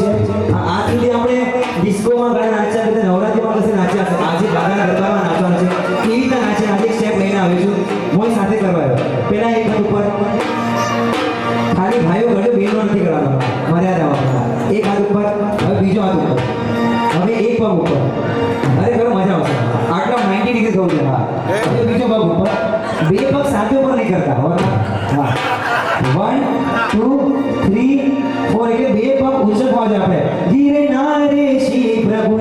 આ સુધી આપણે ડિસ્કોમાં ઘણા નાચ્યા બધા નવરાત્રીમાં કશે નાચ્યા હશે. આજે ગાના ગરબામાં નાચવાનું છે. કેવી રીતે નાચે આજે એક સ્ટેપ લઈને આવ્યો છું. મોય સાથે કરવાયો. પહેલા એક હાથ ઉપર ખાલી ભાઈઓ ઘડે બેનો નથી કરવાનો. મર્યાદામાં એક હાથ ઉપર, હવે બીજો હાથ ઉપર, હવે એક પગ ઉપર. અરે કરો મજા આવશે. આટલા 90 ડિગ્રી થવું છે. હા હવે બીજો પગ ઉપર, બે પગ સાથે ઉપર નહીં કરતા. હવે હા 1 2 3 4 એટલે બે પગ ઉછળવા છે આપણે. ધીરે નારે શ્રી પ્રભુ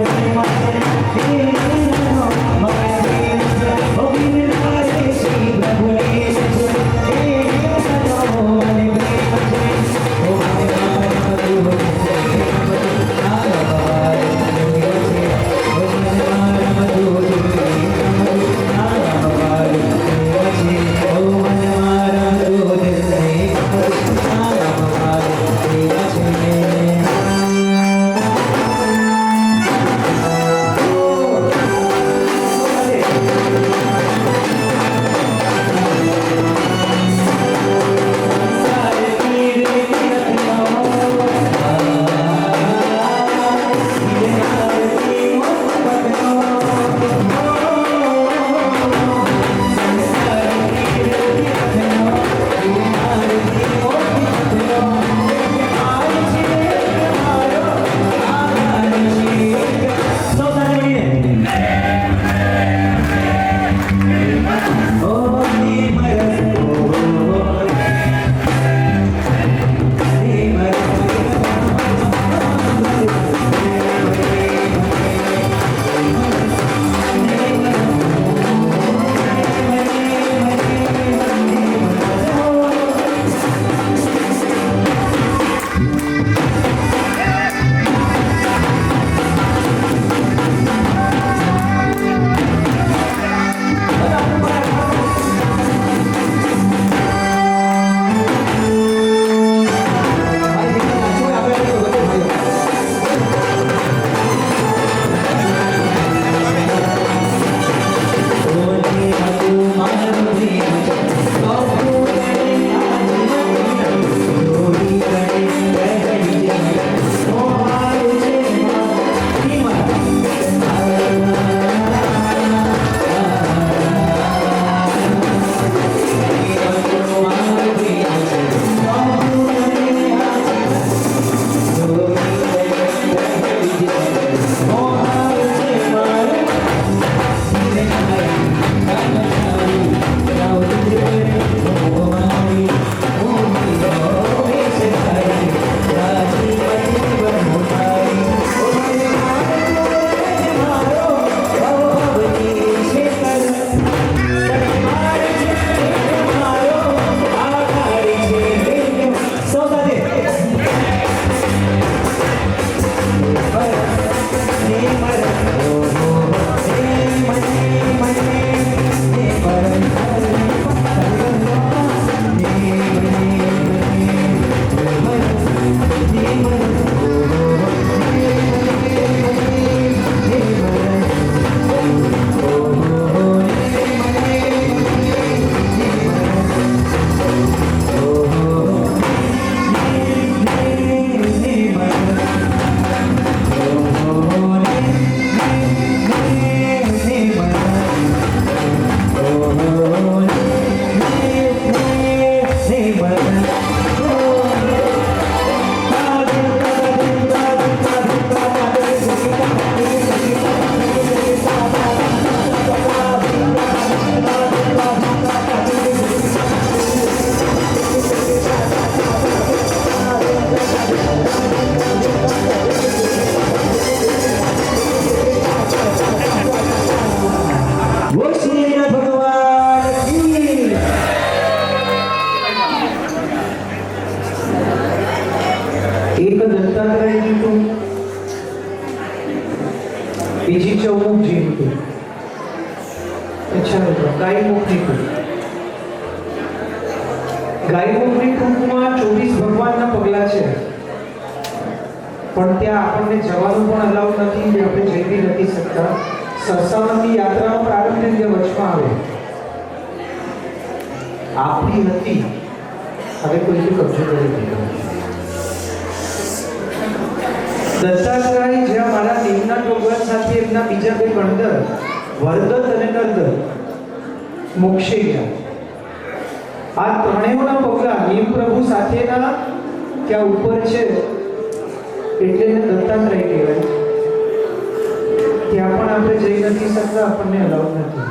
એક દત્તાત્રેયજી હતું, બીજી ચૌમુખજી હતું, ગાયમુખની ટૂંક. ગાયમુખની ટૂંકમાં 24 ભગવાનના પગલા છે, પણ ત્યાં આપણને જવાનું પણ અલાઉડ નથી, જે આપણે જઈ બી નથી શકતા. સરસાવનની યાત્રાનો પ્રારંભ જે વચમાં આવે આપણી હતી, હવે કોઈથી કબજો કરી દીધો. દત્તાત્રેય જ્યાં મારા નિમના ભગવાન સાથે એમના બીજા બે ગણધર વરદત્ત અને નરદત્ત મોક્ષે ગયા. આ ત્રણેયના પગલા નિમ પ્રભુ સાથેના ત્યાં ઉપર છે એટલે એને દત્તાત્રેય કહેવાય. ત્યાં પણ આપણે જઈ નથી શકતા, આપણને અલાઉડ નથી.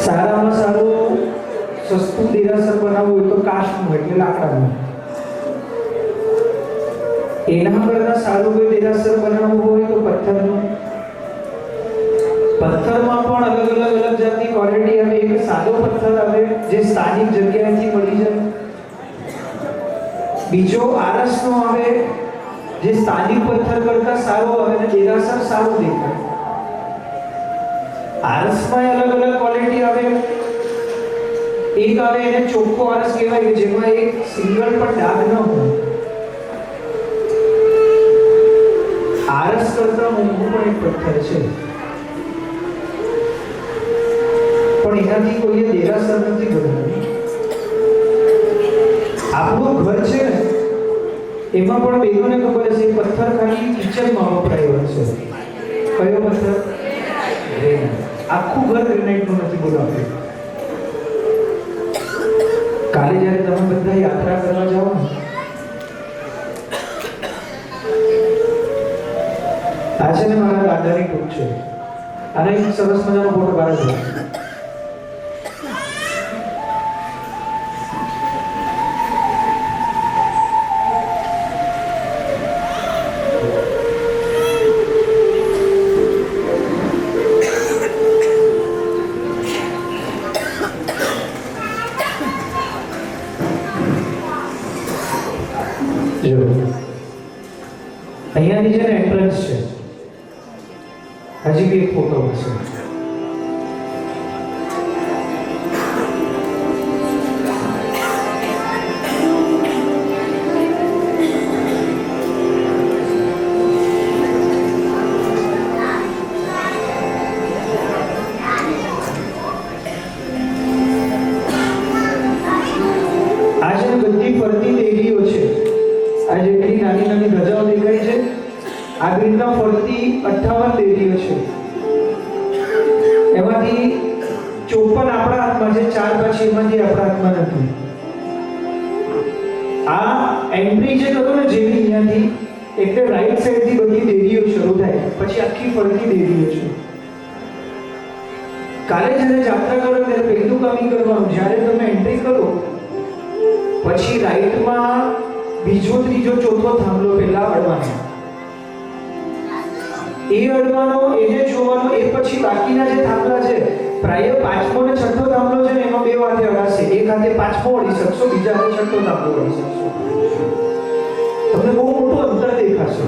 સારામાં સારું સસ્તું દેરાસર બનાવવું હોય તો કાષ્ટનું એટલે લાકડાનું. એના કરતા સારું કોઈ દેરાસર બનાવવું હોય તો પથ્થરનું. પથ્થરમાં પણ અલગ જાતની ક્વોલિટી આવે. એક સાદો પથ્થર આવે જે સ્થાનિક જગ્યાએથી મળી જાય. બીજો આરસનો આવે જે સ્થાનિક પથ્થર કરતા સારો આવે અને દેરાસર સારું દેખાય. આરસમાં અલગ ક્વોલિટી આવે. એક આવે એને ચોખ્ખો આરસ કહેવાય જેમાં એક સિંગલ પણ ડાઘ ન હોય. આરસ કરતા મોંઘું પણ એક પથ્થર છે, પણ એનાથી કોઈએ દેરાસર નથી બનાવ્યું. આપણું ઘર છે ને એમાં પણ બેનોને ખબર હશે પથ્થર ખાલી કિચનમાં વપરાયો છે. કયો પથ્થર? આખું ઘર ગ્રેનાઇટનું નથી બોલાવ્યું. કાલે જ્યારે તમે બધા યાત્રા કરવા જાઓ ને, આ છે ને મારા દાદાની ટૂંક છે. આને એક સરસ મજાનો ફોટો પાડો. અહીંયાની જે એન્ટ્રન્સ છે, હજી બી એક ફોટો હશે. આ જે બધી ફરતી દેવીઓ છે, આ જેટલી નાની ધજાઓ દેખાય છે, આ રીતના ફરતી 58 દેવીઓ છે. એમાંથી 54 આપણા હાથમાં છે, 4 પછી એમાંથી આપણા હાથમાં નથી. આ એન્ટ્રી જે કરો ને જેવી અહીંયાથી, એટલે રાઈટ સાઈડ થી બધી દેવીઓ શરૂ થાય, પછી આખી ફરતી દેવીઓ છે. કાલે જ્યારે જાત્રા કરો ત્યારે પહેલું કામ ઈ કરવાનું, જ્યારે તમે એન્ટ્રી કરો પછી રાઈટમાં બીજો, ત્રીજો, ચોથો થાંભલો પહેલા અડવાનો. એ અડવાનો, એને જોવાનો. એ પછી બાકીના જે થાંભલા છે, પ્રાય 5મો અને 6થો થાંભલો છે ને એમાં બે વાતે અડાશે. એક હાથે 5મો અડી શકશો, બીજા હાથે 6થો થાંભલો અડી શકશો. તમને બહુ મોટું અંતર દેખાશે.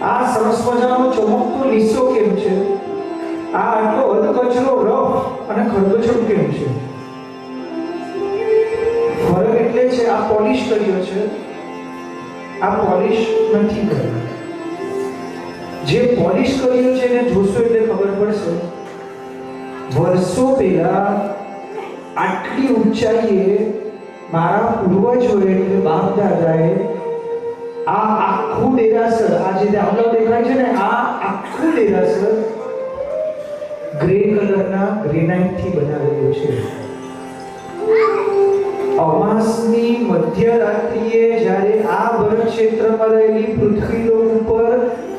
આ સરસ મજાનો ચમકતો લીસો કેમ છે, આ આટલો અધકચરો રફ અને ખરદોછડ કેમ છે? ફરક એટલે છે આ પોલિશ કર્યો છે, આ પોલિશ નથી કર્યો. જે પોલિશ કર્યો છે એને જોશો એટલે ખબર પડશે. વર્ષો પહેલા આટલી ઊંચાઈએ મારા પૂર્વજોએ એટલે બાપ દાદાએ આ આખું દેરાસર, આ જે થાંભલો દેખાય છે ને, આ આખું દેરાસર ગ્રે કલરના ગ્રેનાઇટથી બનાવેલું છે. અમાસની મધ્યરાત્રિએ જ્યારે આ ભરત ક્ષેત્રમાં રહેલી પૃથ્વી લોક ઉપર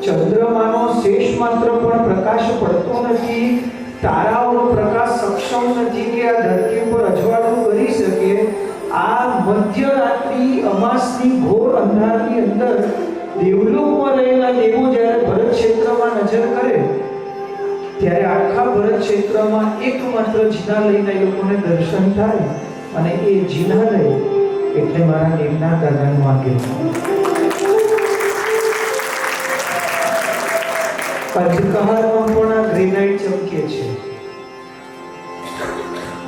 ચંદ્રમાનો શેષ માત્ર પણ પ્રકાશ પડતો નથી, તારાઓનો પ્રકાશ સક્ષમ નથી કે આ ધરતી ઉપર અજવાળું કરી શકે, આ મધ્યરાત્રિ અમાસની ઘોર અંધારની અંદર દેવલોકમાં રહેલા દેવો જ્યારે ભરત ક્ષેત્રમાં નજર કરે ત્યારે આખા ભરત ક્ષેત્રમાં એકમાત્ર જિનાલયના લોકોને દર્શન થાય. અને એ જિનાલય એટલે મારા નિમના દાદાનું આંગણ. અંધકારમાં પણ આ ગ્રેનાઇટ ચમકે છે.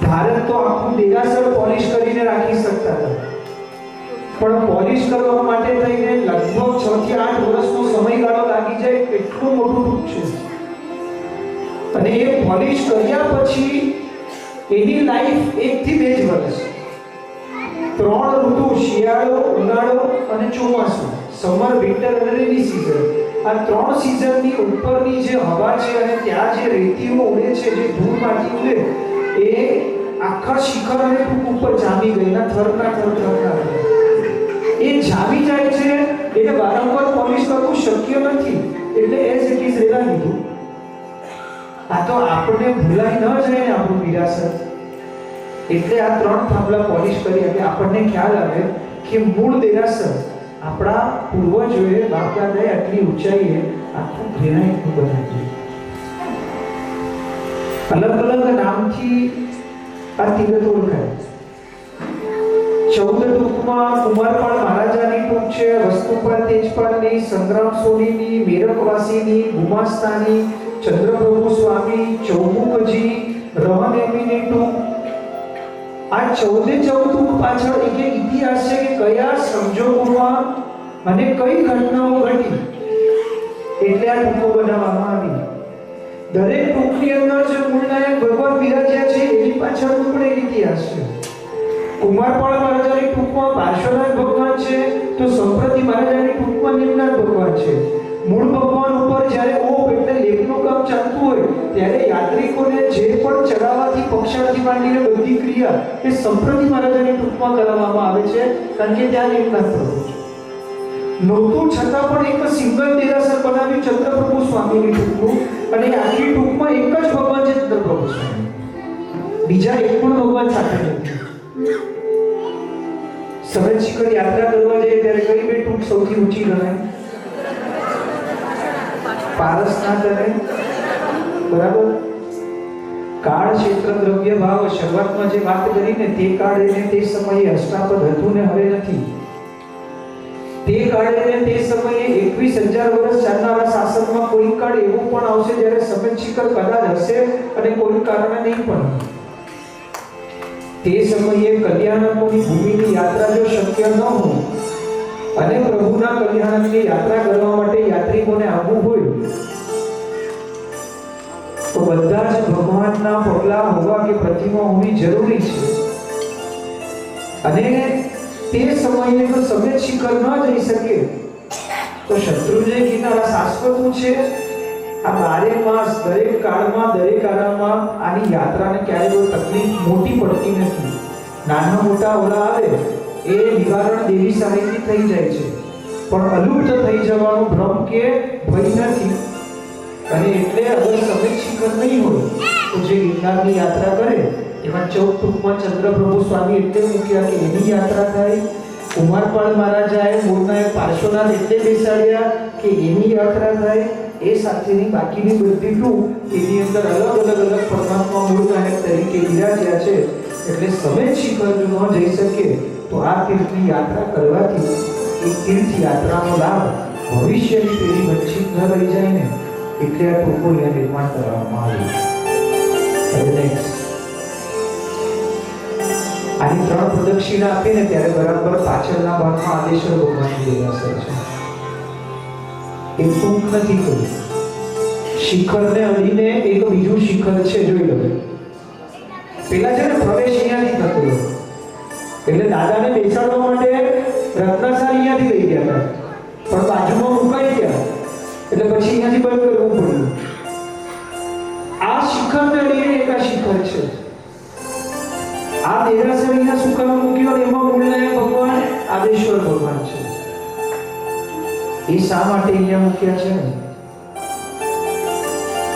ભારત તો આખું દેરાસર પોલિશ કરીને રાખી શકતા હતા, પણ પોલિશ કરવા માટે થઈને લગભગ 6 થી 8 વર્ષનો સમયગાળો લાગી જાય એટલું મોટું રૂપ છે. અને એ પોલિશ કર્યા પછી એની લાઈફ 1 થી 2 જ વર્ષ. ત્રણ ઋતુ, શિયાળો, ઉનાળો અને ચોમાસું, સમર, વિન્ટર અને રેની સીઝન. આ ત્રણ સીઝનની ઉપરની જે હવા છે અને ત્યાં જે રેતીઓ ઉડે છે, જે ધૂળ માટી ઉડે, એ આખા શિખર અને ટૂંક ઉપર જામી ગઈ, ના થરના થર. એ જામી જાય છે એટલે વારંવાર પોલિશ કરવું શક્ય નથી, એટલે એઝ ઇટ ઇઝ રહેવા દીધું. આ તો આપણને ભૂલાઈ ન જાય ને આપણું વિરાસત, એટલે આ ત્રણ થાંભલા પોલિશ કરી એટલે આપણને ખ્યાલ આવે કે મૂળ દેરાસર આપણા પૂર્વજોએ બાપ દાદાએ આટલી ઊંચાઈએ આખું ગ્રેનાઇટનું બનાવ્યું. અલગ અલગ નામથી આ તીરથ ઓળખાય. 14 ટૂંકમાં કુમારપાળ મહારાજાની ટૂંક છે, વસ્તુપાલ તેજપાલની, સંગ્રામ સોનીની, મેરકવાસીની, ગુમાસ્તાની, ચંદ્રપ્રભુ સ્વામી, ચૌમુખજી, રહનેમીની ટૂંક. આ 14 ટૂંક પાછળ એક ઇતિહાસ છે કે કયા સંજોગોમાં અને કઈ ઘટનાઓ ઘટી એટલે આ ટૂંકો બનાવવામાં આવી. દરેક ટૂંકની અંદર જે મૂળ નાયક ભગવાન બિરાજ્યા છે એની પાછળ પણ એક ઇતિહાસ છે. કુમારપાળ મહારાજાની ટૂંકમાં પાર્શ્વનાથ ભગવાન છે, તો સંપ્રતિ મહારાજાની ટૂંકમાં નિમનાથ ભગવાન છે. મૂળ ભગવાન ઉપર જ્યારે ઓપ એટલે લેપનું કામ ચાલતું હોય ત્યારે યાત્રિકોને જે પણ ચડાવવાથી પક્ષાળથી માંડીને બધી ક્રિયા એ સંપ્રતિ મહારાજાની ટૂંકમાં કરવામાં આવે છે, કારણ કે ત્યાં નિમનાથ પ્રભુ છે. નહોતું છતાં પણ એક સિંગલ દેરાસર બનાવ્યું ચંદ્રપ્રભુ સ્વામીની ટૂંકનું, અને આખી ટૂંકમાં એક જ ભગવાન છે ચંદ્રપ્રભુ સ્વામી, બીજા એક પણ ભગવાન સાથે નથી. સફેદ શિખર યાત્રા કરવા જાય ત્યારે કઈ બે ટૂંક સૌથી ઊંચી ગણાય? પારસનાથ અને બરાબર કાળ ક્ષેત્ર દ્રવ્ય ભાવ શરૂઆતમાં જે વાત કરીને તે કાળ એને તે સમયે અષ્ટાપદ હતું ને હવે નથી. તે કાળે ને તે સમયે 21,000 વર્ષ ચાલનારા શાસનમાં કોઈ કાળ એવું પણ આવશે જ્યારે સફેદ શિખર કદાચ હશે અને કોઈ કારણે નહીં પણ. તે સમયે કલ્યાણકોની ભૂમિની યાત્રા જો શક્ય ન હોય અને પ્રભુના કલ્યાણકની યાત્રા કરવા માટે યાત્રિકોને આવવું હોય તો બધા જ ભગવાનના પગલા હોવા કે પ્રતિમા હોવી જરૂરી છે. અને તે સમયે જો સફેદ શિખર ન જઈ શકે તો શત્રુંજય ગિરનાર શાશ્વત છે. આ 12 માસ દરેક કાળમાં દરેક આરામમાં આની યાત્રાને ક્યારેય કોઈ તકલીફ મોટી પડતી નથી. નાના મોટા ઓલા આવે એ નિવારણ દેવી સહાયથી થઈ જાય છે, પણ અલુપ્ત થઈ જવાનો ભ્રમ કે ભય નથી. અને એટલે અગર સફેદ શિખર નહીં હોય તો જે ગિરનારની યાત્રા કરે એમાં 14 ટૂંકમાં ચંદ્રપ્રભુ સ્વામી એટલે મૂક્યા કે એની યાત્રા થાય. કુમારપાળ મહારાજાએ મૂળના પાર્શ્વનાથ એટલે બેસાડ્યા કે એની યાત્રા થાય. એ સાથેની બાકીની બધી ટૂંક એની અંદર અલગ અલગ પરમાત્મા મૂળ નાયક તરીકે બિરાજ્યા છે. એટલે સફેદ શિખર જો ન જઈ શકે તો આ તીર્થની યાત્રા કરવાથી એ તીર્થ યાત્રાનો લાભ ભવિષ્યની પેઢી વંચિત ન રહી જાય ને, એટલે આ ટૂંકો અહીંયા નિર્માણ કરવામાં આવ્યું. હવે નેક્સ્ટ આની 3 પ્રદક્ષિણા આપીને ત્યારે બરાબર પાછળના ભાગમાં આદેશ્વર ભગવાનની દેરાસર છે. એ ટૂંક નથી કોઈ. શિખરને અડીને એક બીજું શિખર છે, જોઈ લો. પેલા છે ને પ્રવેશ અહીંયાથી થતો, એટલે દાદાને બેસાડવા માટે રત્નાસર અહીંયાથી લઈ ગયા હતા, પણ બાજુમાં મુકાઈ ગયા એટલે પછી અહીંયાથી બંધ કરવું પડ્યું. આ શિખરને અડીને એક આ શિખર છે. આ દેરાસર અહીંયા શું કામ મૂક્યો? એમાં મૂળનાયક ભગવાન આદેશ્વર ભગવાન છે. એ શા માટે અહીંયા મૂક્યા છે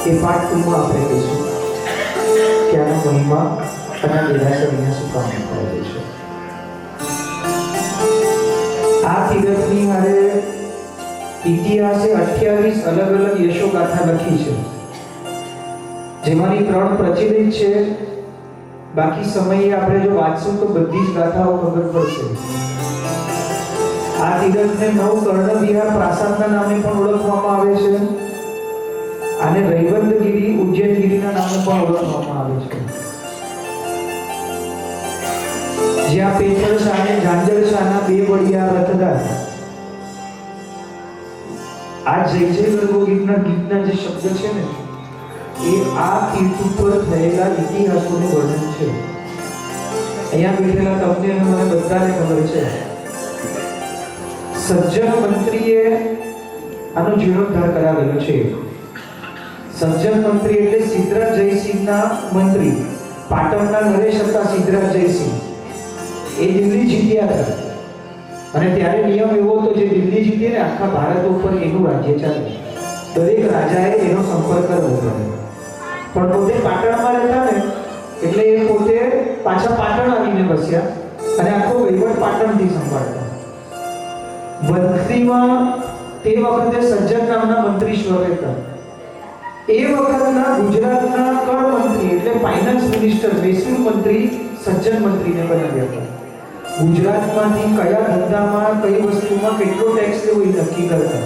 એ પાઠ ટૂંકમાં આપણે કહીશું કે આનો મહિમા અને દેરાસર અહીંયા શું કામ મૂકાયેલું છે. આ તીરથની હારે ઇતિહાસે 28 અલગ અલગ યશોગાથા લખી છે, જેમાંની 3 પ્રચલિત છે. બાકી સમયે આપણે જો વાંચશું તો બધી જ ગાથાઓ ખબર પડશે. આ તીરથને નવકર્ણ વિહાર પ્રાસાદના નામે પણ ઓળખવામાં આવે છે, અને રૈવંતગીરી ઉજ્જૈનગીરીના નામે પણ ઓળખવામાં આવે છે. જ્યાં પેથળ શાહ અને ઝાંઝર શાહના 2 વડિયા રથદાર આ જય જય ગરબો ગીતના જે શબ્દ છે ને એ આ તીર્થ ઉપર થયેલા ઇતિહાસોનું વર્ણન છે. અહીંયા બેઠેલા તમને અને મને બધાને ખબર છે સજ્જન મંત્રીએ આનો જીર્ણોદ્ધાર કરાવેલો છે. સજ્જન મંત્રી એટલે સિદ્ધરાજ જયસિંહના મંત્રી. પાટણના નરેશ હતા સિદ્ધરાજ જયસિંહ. એ દિલ્હી જીત્યા હતા અને ત્યારે નિયમ એવો હતો જે દિલ્હી જીતે ને આખા ભારત ઉપર એનું રાજ્ય ચાલે. દરેક રાજાએ એનો સંપર્ક કરવો પડે. પણ પોતે પાટણમાં રહેતા ને એટલે એ પોતે પાછા પાટણ આવીને બસ્યા અને આખો વહીવટ પાટણથી સંભાળતા. વંથલીમાં તે વખતે સજ્જન નામના મંત્રીશ્વર હતા. એ વખતના ગુજરાતના કર મંત્રી એટલે ફાઇનાન્સ મિનિસ્ટર મહેસૂલ મંત્રી સજ્જન મંત્રીને બનાવ્યા હતા. ગુજરાતમાંથી કયા ધંધામાં કઈ વસ્તુમાં કેટલો ટેક્સ લેવો એ નક્કી કરતા.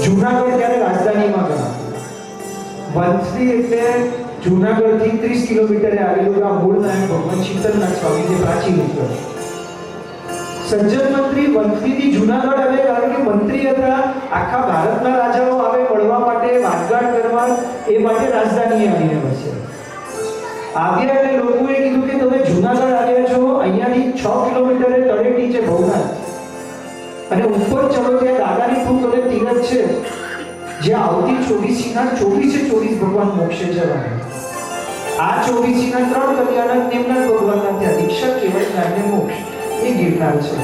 જૂનાગઢ ત્યારે રાજધાનીમાં ગણાતું. વંથલી એટલે જૂનાગઢથી 30 કિલોમીટરે આવેલું ગામ મૂળ નાયક ભગવાન શીતલનાથ સ્વામી જે પ્રાચીન હતું. સજ્જન મંત્રી વંથલીથી જૂનાગઢ આવે કારણ કે મંત્રી હતા. આખા ભારતના રાજાઓ આવે મળવા માટે વાટગાટ કરવા એ માટે રાજધાની આવીને બસ્યા. આવ્યા એટલે લોકોએ કીધું કે તમે જૂનાગઢ આવ્યા છો, અહીંયાથી 6 કિલોમીટરે તળેટી છે ભવનાથ અને ઉપર ચડો ત્યાં દાદાની કૃપ અને તીરથ છે જ્યાં આવતી 24 ભગવાન મોક્ષે જવાના. આ 24 ત્રણ કલ્યાણક નિમ્ન ભગવાનના ત્યાં દીક્ષા કેવળ જ્ઞાનને મોક્ષ એ ગિરનાર છે.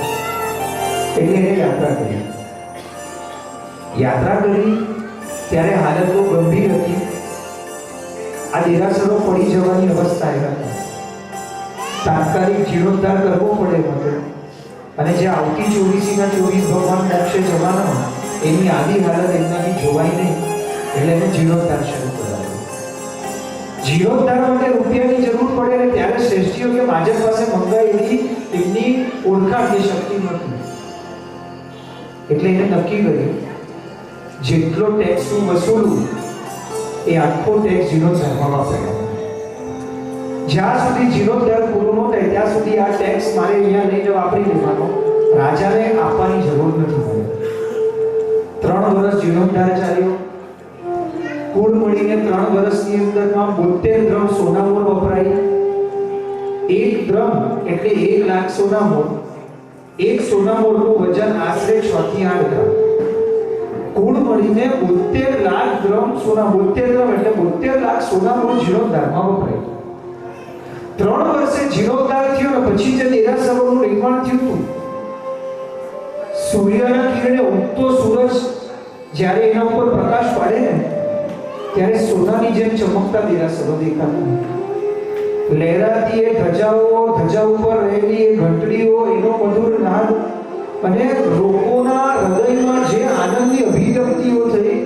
એટલે એને યાત્રા કરી. ત્યારે હાલત બહુ ગંભીર હતી. આ દેરાસરો પડી જવાની અવસ્થાએ હતા. તાત્કાલિક જીર્ણોદ્ધાર કરવો પડે હતો અને જે આવતી 24 ભગવાન મોક્ષે જવાના એની આદિ હાલત એમનાથી જોવાય નહીં એટલે એને જીર્ણોદ્ધાર શરૂ કરાવ્યો. જીર્ણોદ્ધાર માટે રૂપિયાની જરૂર પડે અને ત્યારે શ્રેષ્ઠીઓ કે માજર પાસે મંગાયેલી એમની ઓળખાણ કે શક્તિ નથી એટલે એને નક્કી કર્યું જેટલો ટેક્સ હું વસૂલું એ આખો ટેક્સ જીર્ણોદ્ધારમાં વાપર્યો. જ્યાં સુધી જીર્ણોદ્ધાર પૂરો ન થાય ત્યાં સુધી આ ટેક્સ મારે અહીંયા લઈને વાપરી લેવાનો, રાજાને આપવાની જરૂર નથી પડે. 3 વર્ષ જીર્ણોદ્ધાર ચાલ્યો. કુલ મળીને 3 વર્ષની અંદરમાં 72 દ્રમ સોનામોર વપરાઈ. 1 દ્રમ એટલે 1 લાખ સોનામોર. એક સોનામોરનું વજન આશરે 6 થી 8 ગ્રામ. કુલ મળીને 72 લાખ દ્રમ સોના. 72 દ્રમ એટલે 72 લાખ સોનામોર જીર્ણોદ્ધારમાં વપરાય. 3 વર્ષે જીર્ણોદ્ધાર થયો અને પછી જે દેરાસરોનું નિર્માણ થયું હતું, સૂર્યના કિરણે ઉગતો સૂરજ જ્યારે એના ઉપર પ્રકાશ પાડે ને ત્યારે સોનાની જેમ ચમકતા દેરાસરો દેખાતા. લહેરાતી એ ધજા ઉપર રહેલી એ ઘંટડીઓ, એનો મધુર નાદ અને લોકોના હૃદયમાં જે આનંદની અભિવ્યક્તિઓ થઈ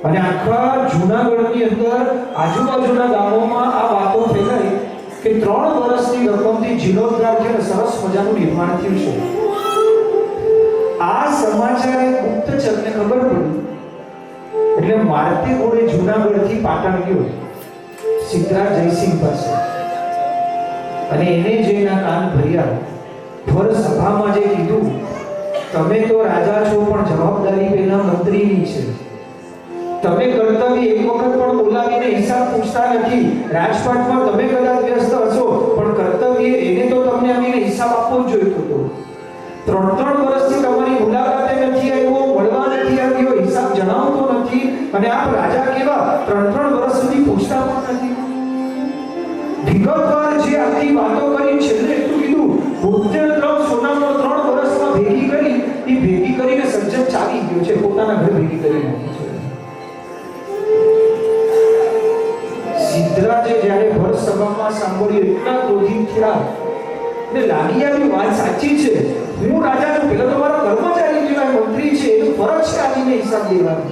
અને આખા જૂનાગઢની અંદર આજુબાજુના ગામોમાં આ વાતો ફેલાઈ કે 3 વર્ષની રકમથી જીર્ણોદ્ધાર છે અને સરસ મજાનું નિર્માણ થયું છે. આ સમાચાર ગુપ્તચરને ખબર પડી એટલે મારતે ઘોડે જૂનાગઢથી પાટણ ગયો સિદ્ધરાજ જયસિંહ પાસે અને એને જે એના કાન ભર્યા. ભર સભામાં જે કીધું, તમે તો રાજા છો પણ જવાબદારી પેલા મંત્રીની છે. તમે કર્તવ્ય એક વખત પણ બોલાવીને હિસાબ પૂછતા નથી. રાજપાટમાં તમે કદાચ વ્યસ્ત હશો પણ કર્તવ્ય એને તો તમને આવીને હિસાબ આપવો જ જોઈતો હતો. 3 વર્ષથી તમારી મુલાકાતે નથી આવ્યો, મળવા નથી આવ્યો, હિસાબ જણાવતો નથી અને આપ રાજા કેવા 3 વર્ષ સુધી પૂછતા પણ નથી. વિગતવાર જે આખી વાતો કરી છેલ્લે એટલું કીધું, 72 દ્રમ સોનામાં 3 વર્ષમાં ભેગી કરી, એ ભેગી કરીને સજ્જન ચાલી ગયો છે, પોતાના ઘરે ભેગી કરી નાખી છે. સિદ્ધરાજે જ્યારે ભર સભામાં સાંભળ્યું એટલા ક્રોધિત થયા ને લાગી આવી વાત સાચી છે. હું રાજા છું, પેલો તો મારો કર્મચારી જેવા મંત્રી છે, એનું ફરજ છે આવીને હિસાબ દેવાનો.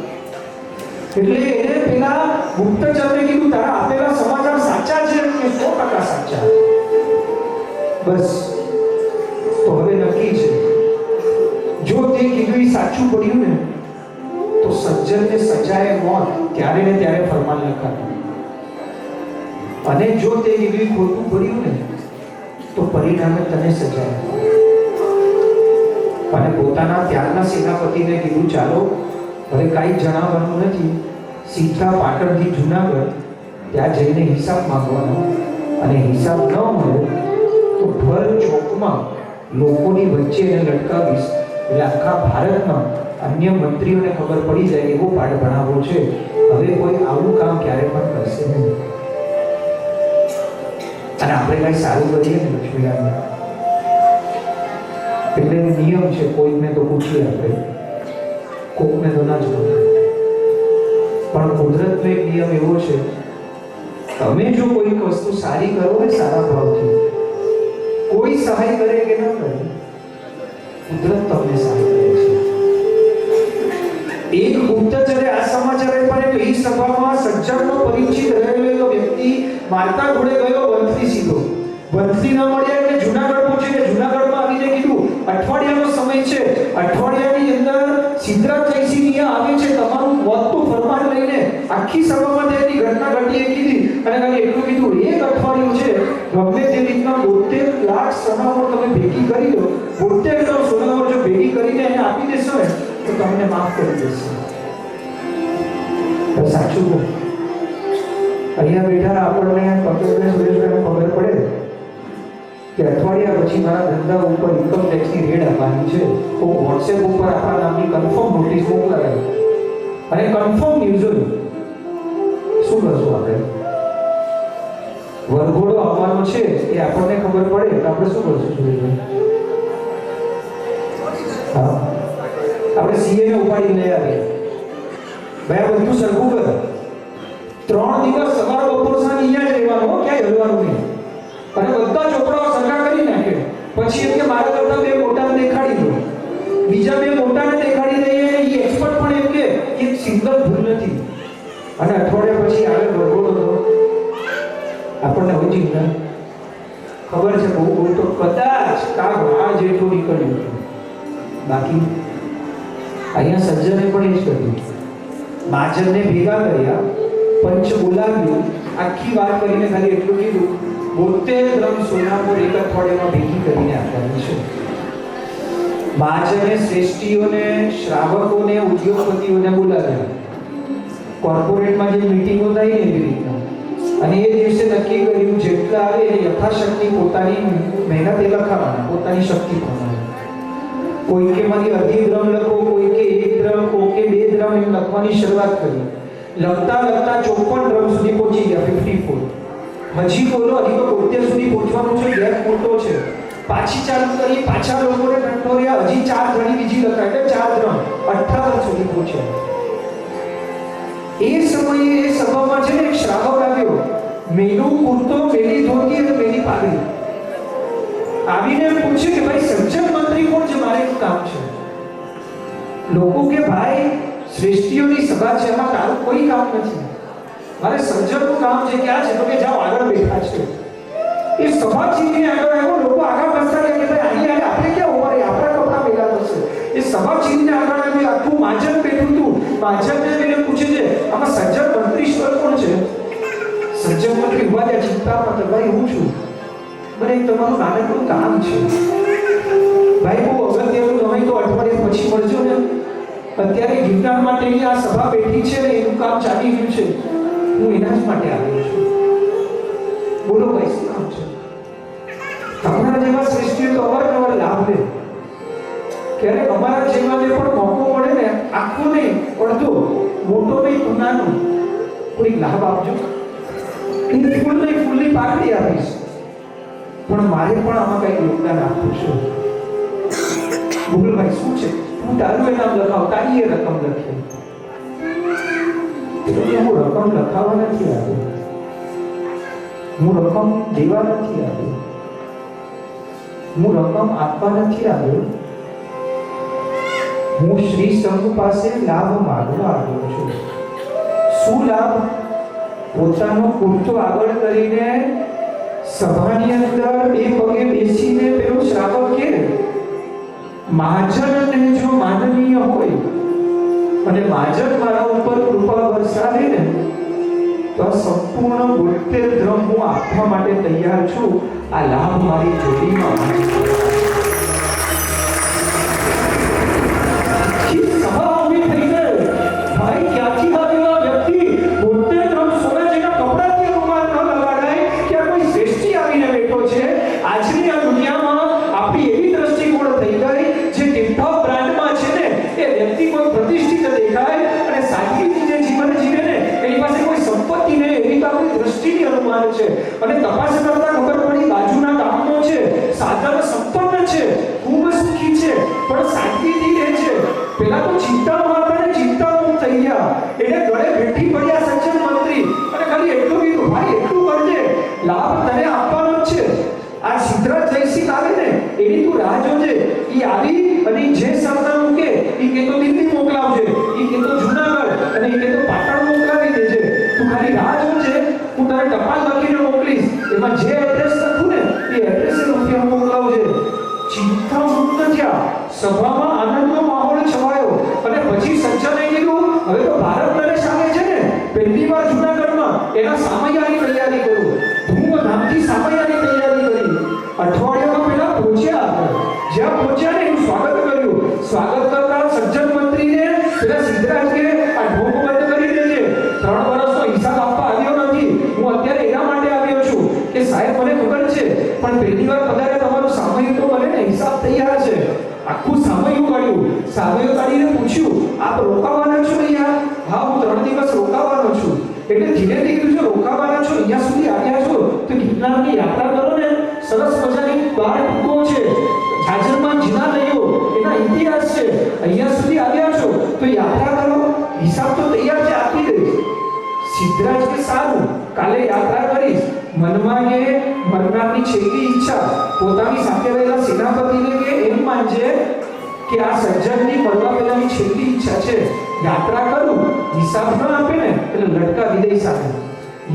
એટલે એને પેલા ગુપ્તચરને કીધું, તારા આપેલા સમાચાર સાચા છે કે 100% સાચા? બસ તો હવે નક્કી છે, જો તે કીધું એ સાચું પડ્યું ને તો સજ્જનને સજાએ મોત ત્યારે ને ત્યારે ફરમાન લખાતું અને જો તે કીધું ખોટું પડ્યું ને તો પરિણામે તને સજા. અને પોતાના ત્યારના સેનાપતિને કીધું, ચાલો હવે કાંઈ જણાવવાનું નથી, સીધા પાટણથી જૂનાગઢ ત્યાં જઈને હિસાબ માંગવાનો. અને હિસાબ ન મળે તો ભર ચોકમાં લોકોની વચ્ચે એને લટકાવીશ, એટલે આખા ભારતમાં અન્ય મંત્રીઓને ખબર પડી જાય એવો પાઠ ભણાવવો છે. હવે કોઈ આવું કામ ક્યારે પણ કરશે નહીં. અને આપણે કઈ સારું કરીએ ને લક્ષ્મીનારાયણ, એટલે નિયમ છે, કોઈને તો પૂછીએ આપણે, કોકને તો ના જ પૂછીએ. પણ કુદરતનો એક નિયમ એવો છે, તમે જો કોઈક વસ્તુ સારી કરો ને સારા ભાવથી, કોઈ સહાય કરે કે ન કરે, કુદરત તમને સહાય કરે છે. એક ગુપ્તચરે આ સમાચાર આપ્યા તો એ સભામાં સજ્જનનો પરિચિત રહેલો વ્યક્તિ મારતા ઘોડે ગયો વંથલી સીધો. વંથલી ન મળ્યા એટલે જુનાગઢ પહોંચીને જુનાગઢમાં આવીને કીધું અઠવાડિયાનો સમય છે, અઠવાડિયાની અંદર સિદ્ધરાજ જયસિંહ અહીંયા આવે છે, તમારું મોતનું ફરમાન લઈને આખી સભામાં તેની ઘટના ઘટીએ કીધી અને ખાલી એટલું કીધું એક અઠવાડિયું છે, ગમે તે રીતના 72 લાખ સોનામોર તમે ભેગી કરી લો, 72 લાખ સોનામોર જો ભેગી કરીને એને આપી દેશો ને તો તમને માફ કરી દેશે. તો સાચું બોલ, અહીંયા બેઠા આપણને કપિલભાઈ સુરેશભાઈને ખબર પડે કે અઠવાડિયા પછી મારા ધંધા ઉપર ઇન્કમ ટેક્સની રેડ આવવાની છે, તો વોટ્સએપ ઉપર આપણા નામની કન્ફર્મ નોટિસ મોકલાય અને કન્ફર્મ ન્યૂઝ હોય, શું કરશું આપણે? વરઘોડો આવવાનો છે એ આપણને ખબર પડે તો આપણે શું કરશું સુરેશભાઈ? હા, આપણે સીએ ને ઉપાડી લઈ આવીએ, ભાઈ બધું સરખું કર, 3 દિવસ સવાર બપોર સાંજ અહીંયા જ રહેવાનું, ક્યાંય હલવાનું નહીં, અને બધા ચોપડાઓ સરખા કરી નાખે. પછી એમ કે મારા કરતા 2 મોટાને દેખાડી દો, બીજા 2 મોટાને દેખાડી દઈએ, એ એક્સપર્ટ પણ એમ કે એક સિંગલ ભૂલ નથી, અને અઠવાડિયા પછી આગળ વરઘોડો તો આપણને હોય ચિંતા ખબર છે, બહુ બહુ તો કદાચ કાગ આ જેટલું નીકળ્યું, બાકી અહીંયા સજ્જને પણ એ જ કર્યું. મહાજનને ભેગા કર્યા, પંચ બોલાવ્યું, આખી વાત કરીને ખાલી એટલું કીધું 72 ગ્રામ સોનામોર એક અઠવાડિયામાં ભેગી કરીને આપવાની છે. મહાજને શ્રેષ્ઠીઓને, શ્રાવકોને, ઉદ્યોગપતિઓને બોલાવ્યા, કોર્પોરેટમાં જે મીટિંગો થાય ને એવી રીતના, અને એ દિવસે નક્કી કર્યું જેટલા આવે એ યથાશક્તિ પોતાની મહેનતે લખાવવાના, પોતાની શક્તિ પ્રમાણે. કોઈ કે મારી અડધી ગ્રામ લખો, કોઈ કે 1 ગ્રામ, કોઈ કે 2 ગ્રામ એમ લખવાની શરૂઆત કરી. લખતા લખતા 54 ગ્રામ સુધી પહોંચી ગયા, 54. હજી બોલો, હજી તો 72 સુધી પહોંચવાનું છે, ગેપ મોટો છે. પાછી ચાલુ કરી, પાછા લોકોને ટંટોર્યા, હજી 4 ઘડી બીજી લખાય એટલે 4 ગ્રામ 58 સુધી પહોંચ્યા. એ સમયે એ સભામાં છે ને એક શ્રાવક આવ્યો, મેલું કુર્તો, મેલી ધોતી અને મેલી પાઘડી, આવીને પૂછે કે ભાઈ સજ્જન મંત્રી કોણ છે, મારે એક કામ છે. લોકો કે ભાઈ શ્રેષ્ઠીઓની સભા છે, એમાં તારું કોઈ કામ નથી, મારે સજ્જનનું કામ છે. ક્યાં છે? તો કે જાઓ આગળ બેઠા છે. એ સભા ચીરીને આગળ આવ્યો, લોકો આગળ બેસતા ગયા કે ભાઈ અહીં આપણે ક્યાં ઉભા રહે, આપણા કપડા મેલા થશે. એ સભા ચીરીને આગળ આવ્યું, આખું માજન બેઠું હતું. માજનને એને પૂછે છે આમાં સજ્જન મંત્રીશ્વર કોણ છે? સજ્જન મંત્રી ઉભા થયા, ચિંતા મત, ભાઈ હું છું, મને તમારું નાનકડું કામ છે. ભાઈ બહુ અગત્યનું, તમે તો અઠવાડિયા પછી મળજો ને, અત્યારે ગિરનાર માટેની આ સભા બેઠી છે ને એનું કામ ચાલી ગયું છે, હું એના જ માટે આવ્યો છું. બોલો ભાઈ શું કામ છે? તમારા જેવા શ્રેષ્ઠીઓ તો અવારનવાર લાભ લે, ક્યારેક અમારા જેવાને પણ મોકો મળે ને, આખો નહીં અડધો, મોટો નહીં તો નાનો, કોઈ લાભ આપજો. હું ફૂલ નહીં, ફૂલની પાકડી આપીશ, પણ મારે પણ આમાં કઈ યોગદાન આપવું છે. બોલો ભાઈ શું છે? હું તારું નામ લખાવ, તારી એ રકમ લખી. હું રકમ લખાવવા નથી આવ્યો, હું રકમ દેવા નથી આવ્યો, હું રકમ આપવા નથી આવ્યો, હું શ્રી સંઘ પાસે લાભ માંગવા આવ્યો છું. શું લાભ? પોતાનો કુર્તો આગળ કરીને સભાની અંદર 2 પગે બેસીને પેલો શ્રાવક કે મહાજનને જો માનનીય હોય અને મહાજન મારા ઉપર કૃપા વરસાવે ને તો સંપૂર્ણ 72 દ્રમ હું આપવા માટે તૈયાર છું. આ લાભ મારી જોડીમાં સભા ઉભી થઈ ગઈ. ભાઈ ક્યાંથી આવ્યો આ વ્યક્તિ? 72 દ્રમ સોના જેના કપડાથી રૂમાલ ન લગાડાય કે કોઈ શ્રેષ્ઠ પેલા તો ચિંતામાં હતા ને ચિંતામાં થઈ ગયા. એને ગળે ભેટી પડ્યા સજ્જન મંત્રી અને ખાલી એટલું કીધું, ભાઈ એટલું કરજે, લાભ તને આપવાનો જ છે. આ સિદ્ધરાજ જયસિંહ આવે ને એની તું રાહ જોજે. ઈ આવી અને જે સરનામું કે ઈ કે તો દિલ્હી મોકલાવજે, ઈ કે તો જૂનાગઢ અને ઈ કે તો પાટણ મોકલાવી દેજે. તું ખાલી રાહ જોજે, હું તારે ટપાલ લખીને મોકલીશ. એમાં જે એડ્રેસ લખું ને એ એડ્રેસે રૂપિયા મોકલાવજે. ચિંતા મુક્ત થયા. સભામાં આનંદનો માહોલ છવાયો અને પછી સજ્જને કીધું, હવે તો ભારત નરેશ આવે છે ને, પહેલી વાર જૂનાગઢમાં એના સામૈયાની તૈયારી કરું. ધૂમધામથી સામૈયાની તૈયારી કરી. અઠવાડિયામાં પહેલા પહોંચ્યા. જ્યાં પહોંચ્યા ને એનું સ્વાગત કર્યું. સ્વાગત કરતા સજ્જન મંત્રીને પેલા સિદ્ધરાજ કે આ ઢોંગ બંધ કરી દેજે, 3 વર્ષનો હિસાબ આપવા આવ્યો નથી. હું અત્યારે એના માટે આવ્યો છું કે સાહેબ મને ખબર છે પણ પહેલી વાર પધારે તમારું સામયિક તો બને ને, હિસાબ તૈયાર છે. આખું સામયિક કાઢ્યું. સામયિક કાઢીને પૂછ્યું, આપ રોકાવાના છો અહીંયા? હા, હું 3 દિવસ રોકાવાનો છું. એટલે ધીરે ધીરે જો રોકાવાના છો, અહીંયા સુધી આવ્યા છો તો ગિરનારની યાત્રા કરો ને. સરસ મજાની 12 ટૂંકો છે, જાજરમાન જિનાલયો એના ઇતિહાસ છે. અહીંયા સુધી આવ્યા છો તો યાત્રા કરો, હિસાબ તો તૈયાર છે, આપી દઈશ. સિદ્ધરાજ કે સારું, કાલે યાત્રા કરીશ. મનમાં કે મરનારની છેલ્લી ઈચ્છા પોતાની સાથે રહેલા સેનાપતિને કે એમ માનજે કે આ સજ્જનની મરવા પહેલાની છેલ્લી ઈચ્છા છે, યાત્રા કરું, હિસાબ ન આપે ને એટલે લટકા વિદેશ સાથે.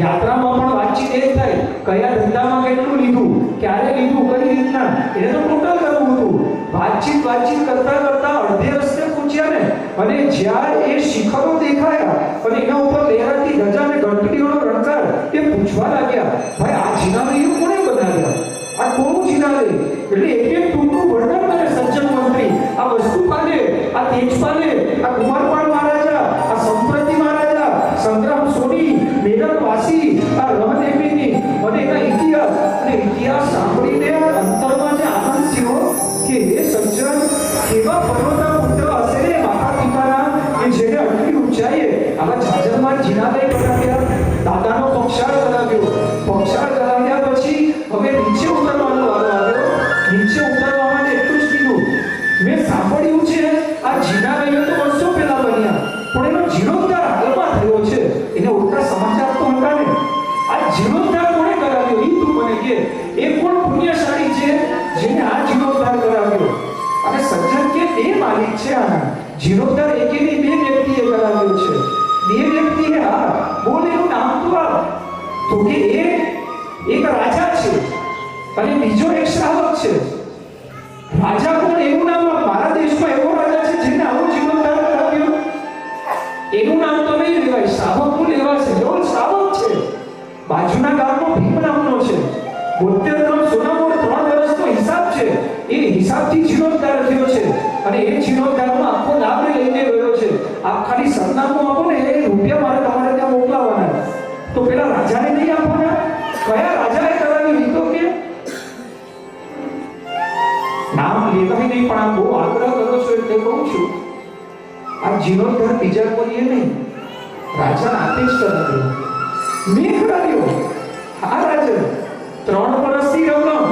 યાત્રામાં પણ વાતચીત એ થાય, કયા ધંધામાં કેટલું લીધું, ક્યારે લીધું, કઈ રીતના, એને તો ટોટલ કરવું હતું. વાતચીત કરતા કરતા અડધે રસ્તે પહોંચ્યા ને અને જ્યાં એ શિખરો દેખાયા અને એના ઉપર લહેરાતી ધજા અને ઘંટડીઓનો રણકાર એ પૂછવા લાગ્યા, ભાઈ આ જિનાલયો કોણે બનાવ્યા? આ કોનું જિનાલય? એટલે એક એક ટૂંકું વર્ણન કરે સજ્જન મંત્રી. આ વસ્તુપાલે, આ તેજપાલે, આ કુમારપાળ મહારાજા, આ સંપ્રતિ મહારાજા, સંગ્રામ સોની, મેદક વાસી, આ રહદેવીની અને એના ઇતિહાસ. અને ઇતિહાસ સાંભળીને અંતરમાં જે આનંદ થયો કે હે સજ્જન, કેવા પર્વતા પુત્ર હશે રે માતા પિતાના કે જેને આટલી ઊંચાઈએ આવા જાજરમાન જિનાલય બનાવ્યા, દાદાનો પક્ષાળ કરાવ્યો. પક્ષાળ કરાવ્યા પછી હવે નીચે ઉતરવાનો વારો આવ્યો. નીચે ઉતરવામાં એટલું જ કીધું, મેં સાંભળ્યું છે આ જિનાલયો તો વર્ષો પહેલા બન્યા પણ એનો જીર્ણોદ્ધાર હાલમાં થયો છે. એને ઉલટા સમાચાર તો હતા ને. આ જીર્ણોદ્ધાર કોણે કરાવ્યો એ તું મને કે, એ કોણ પુણ્યશાળી છે જેને આ જીર્ણોદ્ધાર કરાવ્યો? અને સજ્જન કે બે માલિક છે આના. જીર્ણોદ્ધાર એકેની 2 વ્યક્તિએ કરાવ્યો છે. 2 વ્યક્તિએ, હા બોલ એનું નામ તો આપ. તો કે એક રાજા છે અને બીજો એક શ્રાવક છે. રાજા કોણ એનું નામ મારા દેશમાં એવો રાજા છે જેને આવો જીર્ણોદ્ધાર કરાવ્યો? એનું નામ તો નહીં લેવાય, શ્રાવકનું લેવાશે. એવો શ્રાવક છે, બાજુના ગામનો ભીમ નામનો છે. 72 ગ્રામ સોનામોર 3 વર્ષનો હિસાબ છે. એ હિસાબથી જીર્ણોદ્ધાર થયો છે અને એ જીર્ણોદ્ધારનો આખો લાભ લઈને ગયો છે. આપ ખાલી સરનામું આપો ને, એ રૂપિયા મારે તમારે ત્યાં મોકલાવવાના. તો પેલા રાજાને નહીં આપવાના? કયા રાજાએ કરાવ્યું એ તો કે નામ લેવાય નહીં, પણ આ બહુ આગ્રહ કરો છો એટલે કહું છું. આ જીર્ણોદ્ધાર બીજા કોઈએ નહીં, રાજા હાથે જ કરાવ્યો. મેં કરાવ્યો. હા રાજા, 3 વર્ષની રકમ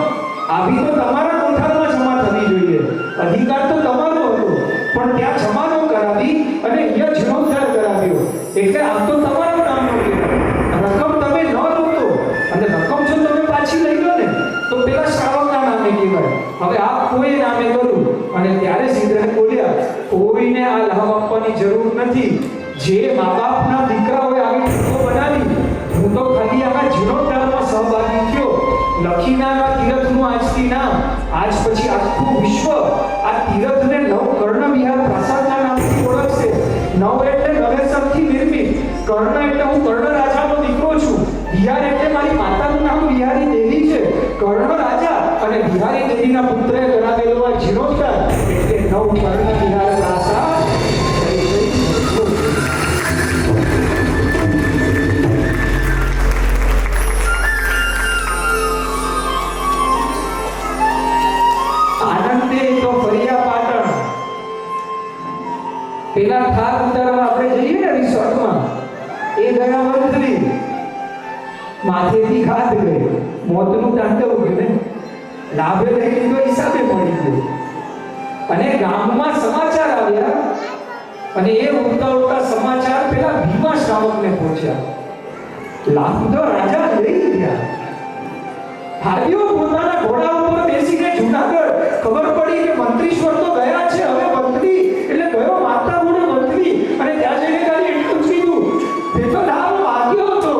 આવી તો તમારા કોઠારમાં જમા થવી જોઈએ. અધિકાર તો તમારો હતો પણ ત્યાં જમા ન કરાવી અને અહીંયા જીર્ણોદ્ધાર કરાવ્યો. એટલે આમ તો તમારું નામ નહોતું, રકમ તમે ન લો તો, અને રકમ જો તમે પાછી લઈ લો ને તો પેલા શ્રાવકના નામે કહેવાય. હવે આ કોઈ નામે કરું. અને ત્યારે સિદ્ધરાજ બોલ્યા, કોઈને આ લાભ આપવાની જરૂર નથી. જે મા બાપના દીકરાઓએ આવી વસ્તુઓ બનાવી, હું તો ખાલી આમાં જીર્ણોદ્ધારમાં સહભાગી થયો. લખીનારા તીર્થનું આજથી નામ, આજ પછી આખું વિશ્વ આ તીર્થને નવકર્ણ વિહાર પ્રાસાદના નામથી ઓળખશે. નવ એટલે નવેસરથી નિર્મિત, કર્ણ એટલે હું કર્ણ રાજાનો દીકરો છું, વિહાર એટલે મારી માતાનું નામ વિહારી દેવી છે. કર્ણ રાજા અને વિહારી દેવીના પુત્રએ કરાવેલો આ જીર્ણોદ્ધાર એટલે નવકર્ણ વિહાર પ્રાસાદ. આનંદે તો ફરિયા પાટણ. પેલા થાક ઉતારવા આપણે જઈએ ને રિસોર્ટમાં, એ ગયા વંથલી માથેથી ખાધ ગઈ, મોતનું તાંડવ ગયું. લાભે લઈ લીધો, હિસાબે મળી ગયો. અને ગામમાં સમાચાર આવ્યા અને એ ઉડતા ઉડતા સમાચાર પેલા ભીમા શ્રાવકને પહોંચ્યા. લાભ તો રાજા લઈ ગયા. હાથીઓ પોતાના ઘોડા ઉપર બેસીને જૂનાગઢ. ખબર પડી કે મંત્રીશ્વર તો ગયા છે, હવે મંત્રી એટલે ગયો માતા ગુણે મંત્રી. અને ત્યાં જઈને ખાલી એટલું જ કીધું, તે તો લાભ માગ્યો હતો,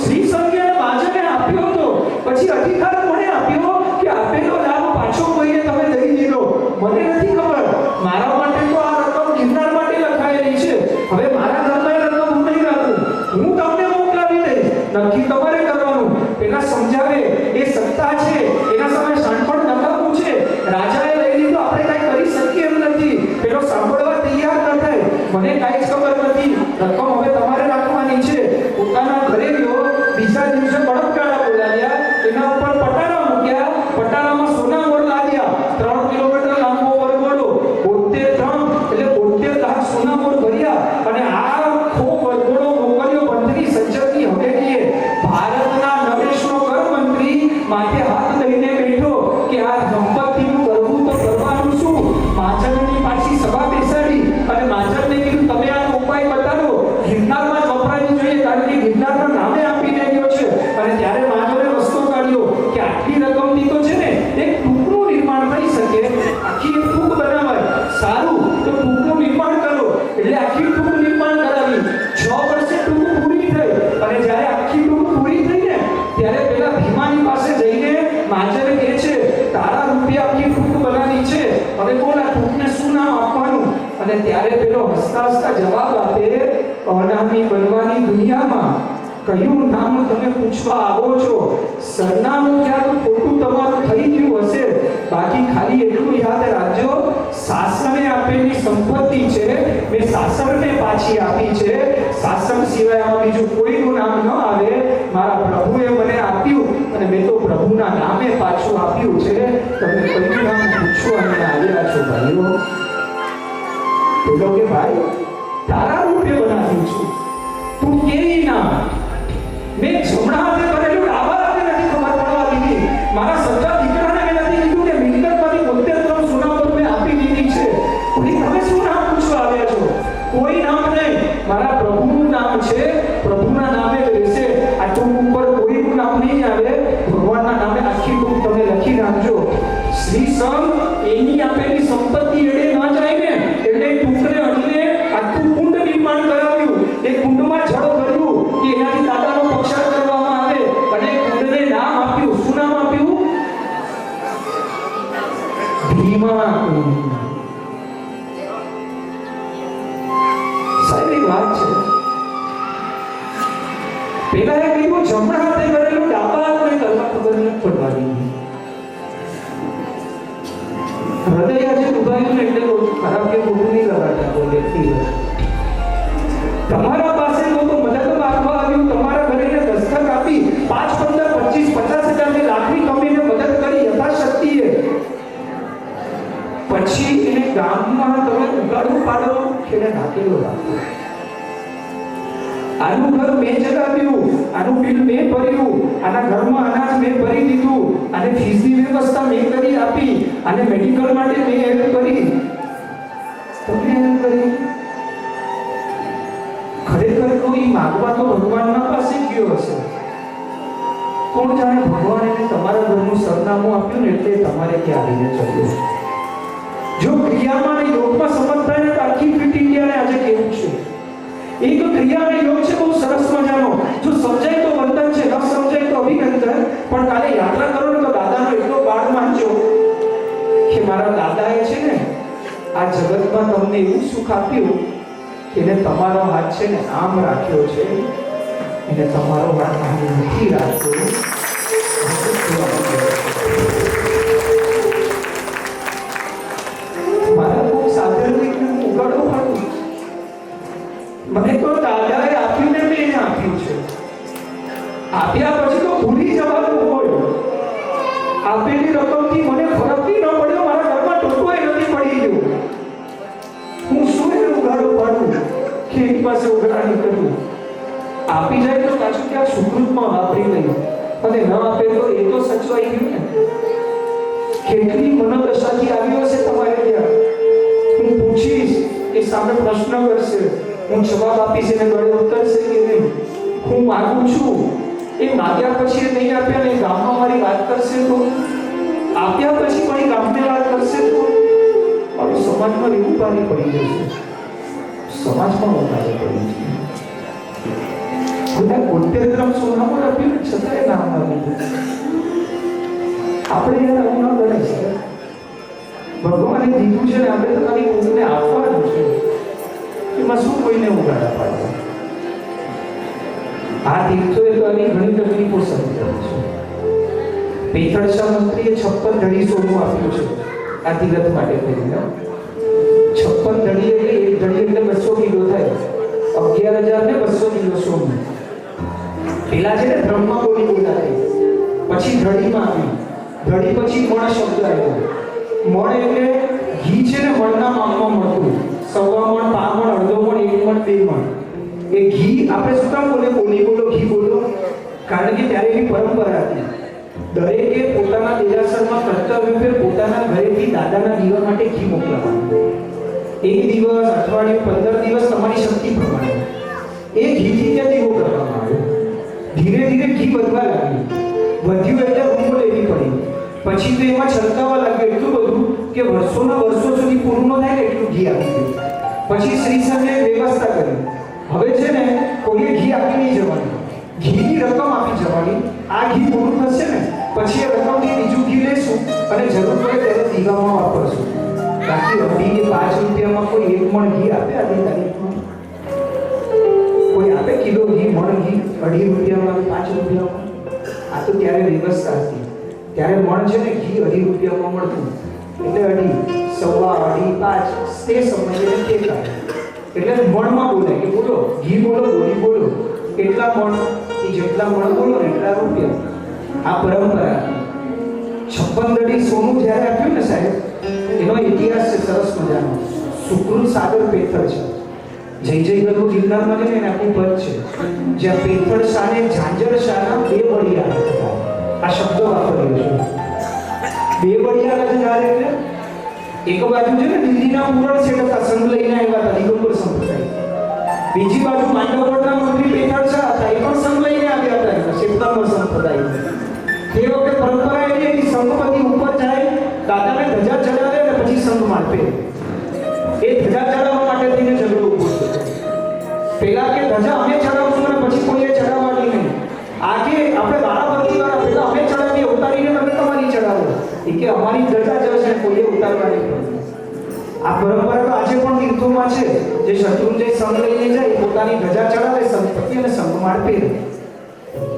શ્રી સંઘે માજને આપ્યો હતો, પછી અધિકાર કોણે આપ્યો કે આપેલો લાભ પાછો કોઈને તમે દઈ દીધો? મને નથી ખબર. મારા માટે તો આ રકમ ગિરનાર માટે લખાયેલી છે. હવે મારા ઘરમાં એ રકમ હું નહીં રાખું, હું તમને મોકલાવી દઈશ. નક્કી તમારે કરવાનું. પેલા સમજાવે એ સત્તા છે, એના સામે શાણપણ નકામું છે. રાજાએ લઈ લીધું, આપણે કાંઈ કરી શકીએ એમ નથી. પેલો સાંભળવા તૈયાર ન થાય. મને કાંઈ જ ખબર નથી, રકમ હવે તમારે રાખવાની છે. પોતાના ઘરે ગયો. બીજા દિવસે બળદગાડા બોલાવ્યા, એના ઉપર પટારા મૂક્યા. પટારામાં સોના મોર લાવ્યા. 3 કિલોમીટર લાંબો વરઘોડો, 73 એટલે 72 લાખ સોના મોર ભર્યા. અને આખો વરઘોડો મોકલ્યો મંત્રી સજ્જનની હવેલીએ. ભારતના નરેશનો કર મંત્રી માથે હાથ દઈને બેઠો કે આ સંપત્તિનું કરવું તો કરવાનું શું? માજનની પાછી સભા બેસાડી અને માજનને કીધું, તમે આ ઉપાય બતાવો. ગિરનારમાં વપરાવી જોઈએ, કારણ કે ગિરનારના નામે આપીને ગયો છે. અને ત્યારે માજને રસ્તો કાઢ્યો કે આટલી રકમની તો છે ને એક ટૂંકનું નિર્માણ થઈ શકે. આખી એક ટૂંક બનાવાય. સારું, તો ટૂંકનું નિર્માણ કરો. એટલે આખી ટૂંક નિર્માણ કરાવી. 6 વર્ષે ટૂંક પૂરી થઈ. અને જ્યારે આખી ટૂંક પૂરી થઈ ને ત્યારે પેલા ભીમાની પાસે જઈને માજર કહે છે, તારા રૂપિયા આખી ટૂંક બનાવી છે, હવે બોલ આ ટૂંકને શું નામ આપવાનું? અને ત્યારે પેલો હસતા હસતા જવાબ આપે, અનામી બનવાની દુનિયામાં કયું નામ તમે પૂછવા આવો છો? સરનામું ક્યાંક ખોટું તમારું થઈ ગયું હશે, બાકી ખાલી એટલું યાદ રાખજો, શાસને આપેલી સંપત્તિ છે, મેં શાસનને પાછી આપી છે. શાસન સિવાય આમાં બીજું કોઈનું નામ ન આવે. મારા પ્રભુએ મને આપ્યું અને મેં તો પ્રભુના નામે પાછું આપ્યું છે. તમને કયું નામ પૂછવા અને આવ્યા છો ભાઈઓ? પેલો કે ભાઈ તારા રૂપે બનાવ્યું છું, તું કે નામ મેં જમણા હાથે કરેલું ડાબા હાથે નથી ખબર પડવા દીધી. મારા સચ્ચા દીકરાને મેં નથી કીધું કે મિલકતમાંથી 73 સોના પર મેં આપી દીધી છે. પછી તમે શું નામ પૂછવા આવ્યા છો? કોઈ નામ નહીં, મારા પ્રભુનું નામ છે, પ્રભુના નામે જ રહેશે. આ ટૂંક ઉપર કોઈનું નામ નહીં આવે. ભગવાનના નામે આખી ટૂંક તમે લખી નાખજો. શ્રી સંઘ એની આપેલી સંપત્તિ એડે ન જાય ને એટલે ટૂંકને અડીને આખું કુંડ નિર્માણ કરાવ્યું. એ કુંડમાં જળ ભર્યું કે એનાથી દાદાનો પક્ષાર કરવામાં આવે. અને કુંડને નામ આપ્યું. શું નામ આપ્યું? ભીમા કુંડ. સાહેબ એક વાત છે, પેલા એ કીધું જમણા હાથે કરેલું ડાબા હાથે કરવા ખબર ન પડવાની. હૃદય આજે દુભાયું એટલે ખરાબ કે ખોટું નહીં લગાડતા કોઈ વ્યક્તિ. તમારા પાસે લોકો મદદ માંગવા આવ્યું, તમારા ઘરે દસ્તક આપી 5, 15, 25, 50 હજાર લાખની કંપનીને મદદ કરી યથાશક્તિએ. પછી એને ગામમાં તમે ઉગાડવું પાડો કે નાખેલો રાખો. આનું ઘર મેં ચલાવ્યું, આનું બિલ મેં ભર્યું, આના ઘરમાં અનાજ મેં ભરી દીધું, અને ફીસની વ્યવસ્થા મેં કરી આપી, અને મેડિકલ માટે મેં હેલ્પ કરી. તમે હેલ્પ કરી? ખરેખર તો એ માગવા તો ભગવાનના પાસે ગયો હશે. કોણ જાણે ભગવાન એને તમારા ઘરનું સરનામું આપ્યું ને એટલે તમારે ત્યાં આવીને ચડ્યો. જો ક્રિયામાં અને યોગમાં સમજતા ને તો આખી ફિટ ઇન્ડિયાને આજે કેવું છે. એક ક્રિયા અને યોગ છે બહુ સરસ મજાનો. જો સમજાય તો વંદન છે, ન સમજાય તો અભિનંદન. પણ કાલે યાત્રા કરો ને તો દાદાનો એટલો બાળ માનજો કે મારા દાદાએ છે ને આ જગતમાં તમને એવું સુખ આપ્યું કે એને તમારો હાથ છે ને આમ રાખ્યો છે, એને તમારો હાથ આમ નથી રાખ્યો. મારા બહુ સાધારણ રીતે ઉગાડો પડું. મને તો દાદાએ આપ્યું ને મેં એને આપ્યું છે. આપ્યા પછી તો ભૂલી જવાનું હોય. આપેલી રકમથી મને ફરક બી ન પડ્યો, મારા ઘરમાં ટોટોય નથી પડી ગયો. હું શું એને ઉગાડો પાડું કે એની પાસે ઉઘરાણી કરું? આપી જાય તો પાછું ક્યાં સુકૃતમાં વાપરી લઈ, અને ન આપે તો એ તો સચવાઈ ગયું ને. કેટલી મનોદશાથી આવ્યો હશે તમારે ત્યાં. હું પૂછીશ કે સામે પ્રશ્ન કરશે, હું જવાબ આપીશ, એને ગળે ઉતરશે કે નહીં? હું માગું છું, એ માગ્યા પછી એ નહીં આપ્યા ને ગામમાં મારી વાત કરશે તો, આપ્યા પછી મારી ગામને વાત કરશે તો મારું સમાજમાં એવું ભારે પડી જશે, સમાજમાં વધારે પડી છે. બધા 73 ગ્રામ સોનામાં આપ્યું છતાંય નામ ના લીધું. આપણે યાર આવું ન ગણાય છે. ભગવાને દીધું છે ને આપણે તો ખાલી કોઈને આપવાનું છે, એમાં શું કોઈને ઉગાડા પાડવા. આ તીર્થોએ તો આની ઘણી તકલીફો સમજાવી છે. પેથળશા મંત્રીએ 56 ધડી સોનું આપ્યું છે આ તીરથ માટે કરીને. 56 ધડી એટલે એક ધડી એટલે 200 કિલો થાય, 11,200 કિલો સોનું. પેલા છે ને બ્રહ્મા બોલી બોલાતી, પછી ધડીમાં આવી, ધડી પછી મણ શબ્દ આવ્યો. મણ એટલે ઘી છે ને મણના માપમાં મળતું, 1.25 મણ, 5 મણ, અડધો મણ, 1 મણ, 2 મણ. એ ઘી આપણે શું કામ બોલે બોલો ઘી બોલો? કારણ કે ત્યારે એની પરંપરા હતી. દરેકે પોતાના દેરાસરમાં કર્તવ્ય ફેર પોતાના ઘરેથી દાદાના દીવા માટે ઘી મોકલવાનું. 1 દિવસ, અઠવાડિયું, 15 દિવસ તમારી શક્તિ પ્રમાણે એ ઘીથી ત્યાં દીવો કરવામાં આવ્યો. ધીરે ધીરે ઘી વધવા લાગ્યું, વધ્યું એટલે રૂમો લેવી પડી. પછી તો એમાં છલકાવા લાગ્યું એટલું બધું કે વર્ષોના વર્ષો સુધી પૂરું ન થાય એટલું ઘી આપી ગયું. પછી શ્રી સંઘે વ્યવસ્થા કરી, હવે છે ને કોઈએ ઘી આપી નહીં જવાનું, ઘીની રકમ આપી જવાની. આ ઘી પૂરું થશે ને પછી એ રકમથી બીજું ઘી લેશું અને જરૂર પડે ત્યારે દીવામાં વાપરશું. બાકી અઢી કે 5 રૂપિયામાં કોઈ 1 મણ ઘી આપે આજની તારીખમાં? કોઈ આપે કિલો ઘી, મણ ઘી 2.5 રૂપિયામાં, 5 રૂપિયામાં? આ તો ત્યારે વ્યવસ્થા હતી. ત્યારે મણ છે ને ઘી 2.5 રૂપિયામાં મળતું, એટલે 2.5, 1.25, 5 તે સમયે તે કાળે. એટલે મણમાં બોલાય કે બોલો ઘી બોલો, બોલી બોલો, કેટલા મણ, એ જેટલા મણ બોલો ને એટલા રૂપિયા. આ પરંપરા. 56 ધડી સોનું જ્યારે આપ્યું ને સાહેબ, એનો ઇતિહાસ છે સરસ મજાનો. સુકૃત સાગર પેથળ છે, જય જય ગરુ ગિરનારમાં છે ને એને આખું પદ છે, જ્યાં પેથળ શાને ઝાંઝર શાના 2 બળિયા હતા. આ શબ્દો વાપર્યો છે. 2 બળિયા એટલે એક બાજુ છે ને દિલ્હીના પૂરણ શેઠ સંઘ લઈને આવ્યા હતા દિગંબર સંપ્રદાય, બીજી બાજુ માંડવગઢના મંત્રી પેથળશા હતા, એ પણ સંઘ લઈને આવ્યા હતા શ્વેતાંબર સંપ્રદાય. તે વખતે પરંપરા એવી હતી, સંઘપતિ ઉપર જાય, દાદાને ધજા ચડાવે અને પછી સંઘ માપે. એ ધજા ચડાવવા માટે થઈને ઝઘડો ઉભો થયો. પેલા કે ધજા અમે ચડાવશું અને પછી કોઈએ ચડાવવાની નહીં. આગે આપણે વારાફરતી વાળા પેલા અમે ચડાવીએ, ઉતારીને તમે તમારી ચડાવો. એ કે અમારી ધજા જશે, કોઈએ ઉતારવાની નથી. આ પરંપરા તો આજે પણ તીર્થોમાં છે. જે શત્રુંજય સંઘ લઈને જાય પોતાની ધજા ચડાવે, સંપત્તિ અને સંઘ માર્પે.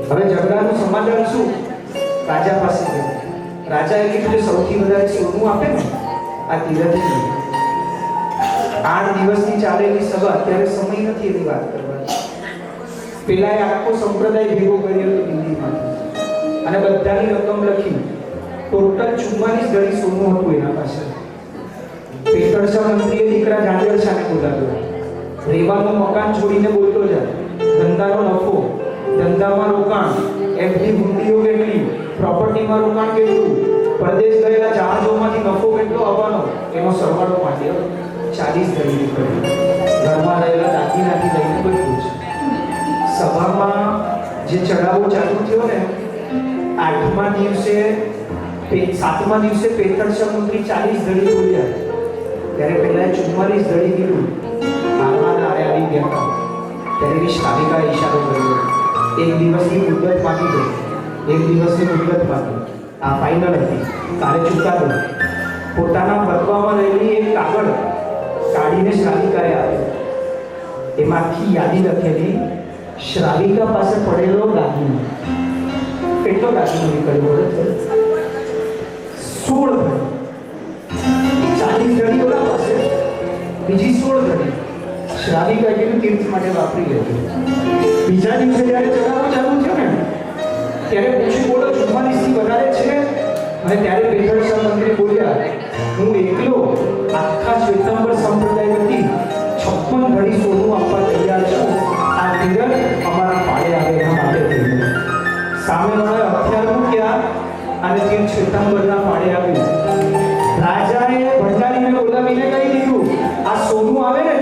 હવે ઝઘડાનું સમાધાન શું? રાજા પાસે ગયા. રાજાએ કીધું કે સૌથી વધારે સોનું આપે ને આ તીરથની. 8 દિવસની ચાલેલી સભા, અત્યારે સમય નથી એની વાત કરવાની. પેલાએ આખો સંપ્રદાય ભેગો કર્યો હતો દિલ્હીમાંથી અને બધાની રકમ લખી. ટોટલ 44 ધડી સોનું હતું એના પાસે. પેથળશા મંત્રીએ દીકરા ઝાંઝરશાને બોલાવ્યો. રેવાનું મકાન છોડીને બોલતો જાય, ધંધાનો નફો, ધંધામાં રોકાણ, એફડી હુંડીઓ કેટલી, પ્રોપર્ટીમાં રોકાણ કેટલું, પરદેશ ગયેલા જહાજોમાંથી નફો કેટલો આવવાનો, એનો સરવાળો માંડ્યો. 40 ધડી નીકળ્યો. ઘરમાં રહેલા દાગીનાથી લઈને બધું જ. સભામાં જે ચડાવો ચાલુ થયો ને, 8મા દિવસે 7મા દિવસે પેથળશા મંત્રી 40 ધડી બોલ્યા. ત્યારે પહેલા 44 ધડી કીધું. હાલમાં નારે આવી ગયા હતા. ત્યારે શ્રાવિકાએ ઈશારો કર્યો. 1 દિવસની મુદત માંગી ગઈ. 1 દિવસની મુદત માંગી. આ ફાઇનલ હતી. તારે ચૂકાદો. પોતાના બદવામાં રહેલી એક કાગળ કાઢીને શ્રાવિકાએ આપ્યો. એમાં આખી યાદી લખેલી. શ્રાવિકા પાસે પડેલો દાગીનો. કેટલો દાગીનો નીકળ્યો? 16 ધડી. 40 ધડી ઓલા પાસે, બીજી 16 ધડી. શ્રાવિકા કીધું તીર્થ માટે વાપરી લેજો. બીજા દિવસે જ્યારે ચડાવો ચાલુ થયો ને, ત્યારે પૂછ્યું બોલો 44 થી વધારે છે? અને ત્યારે પેથળશા મંત્રી બોલ્યા, હું એકલો આખા શ્વેતાંબર સંપ્રદાય વતી 56 ધડી સોનું આપવા તૈયાર છું. આ તીરથ અમારા પાડે આવે એના માટે થયું. સામેવાળાએ હથિયાર મૂક્યા અને તીર્થ શ્વેતાંબરના પાડે આવ્યું. રાજાએ ભંડારીને બોલાવીને કહી દીધું, આ સોનું આવે ને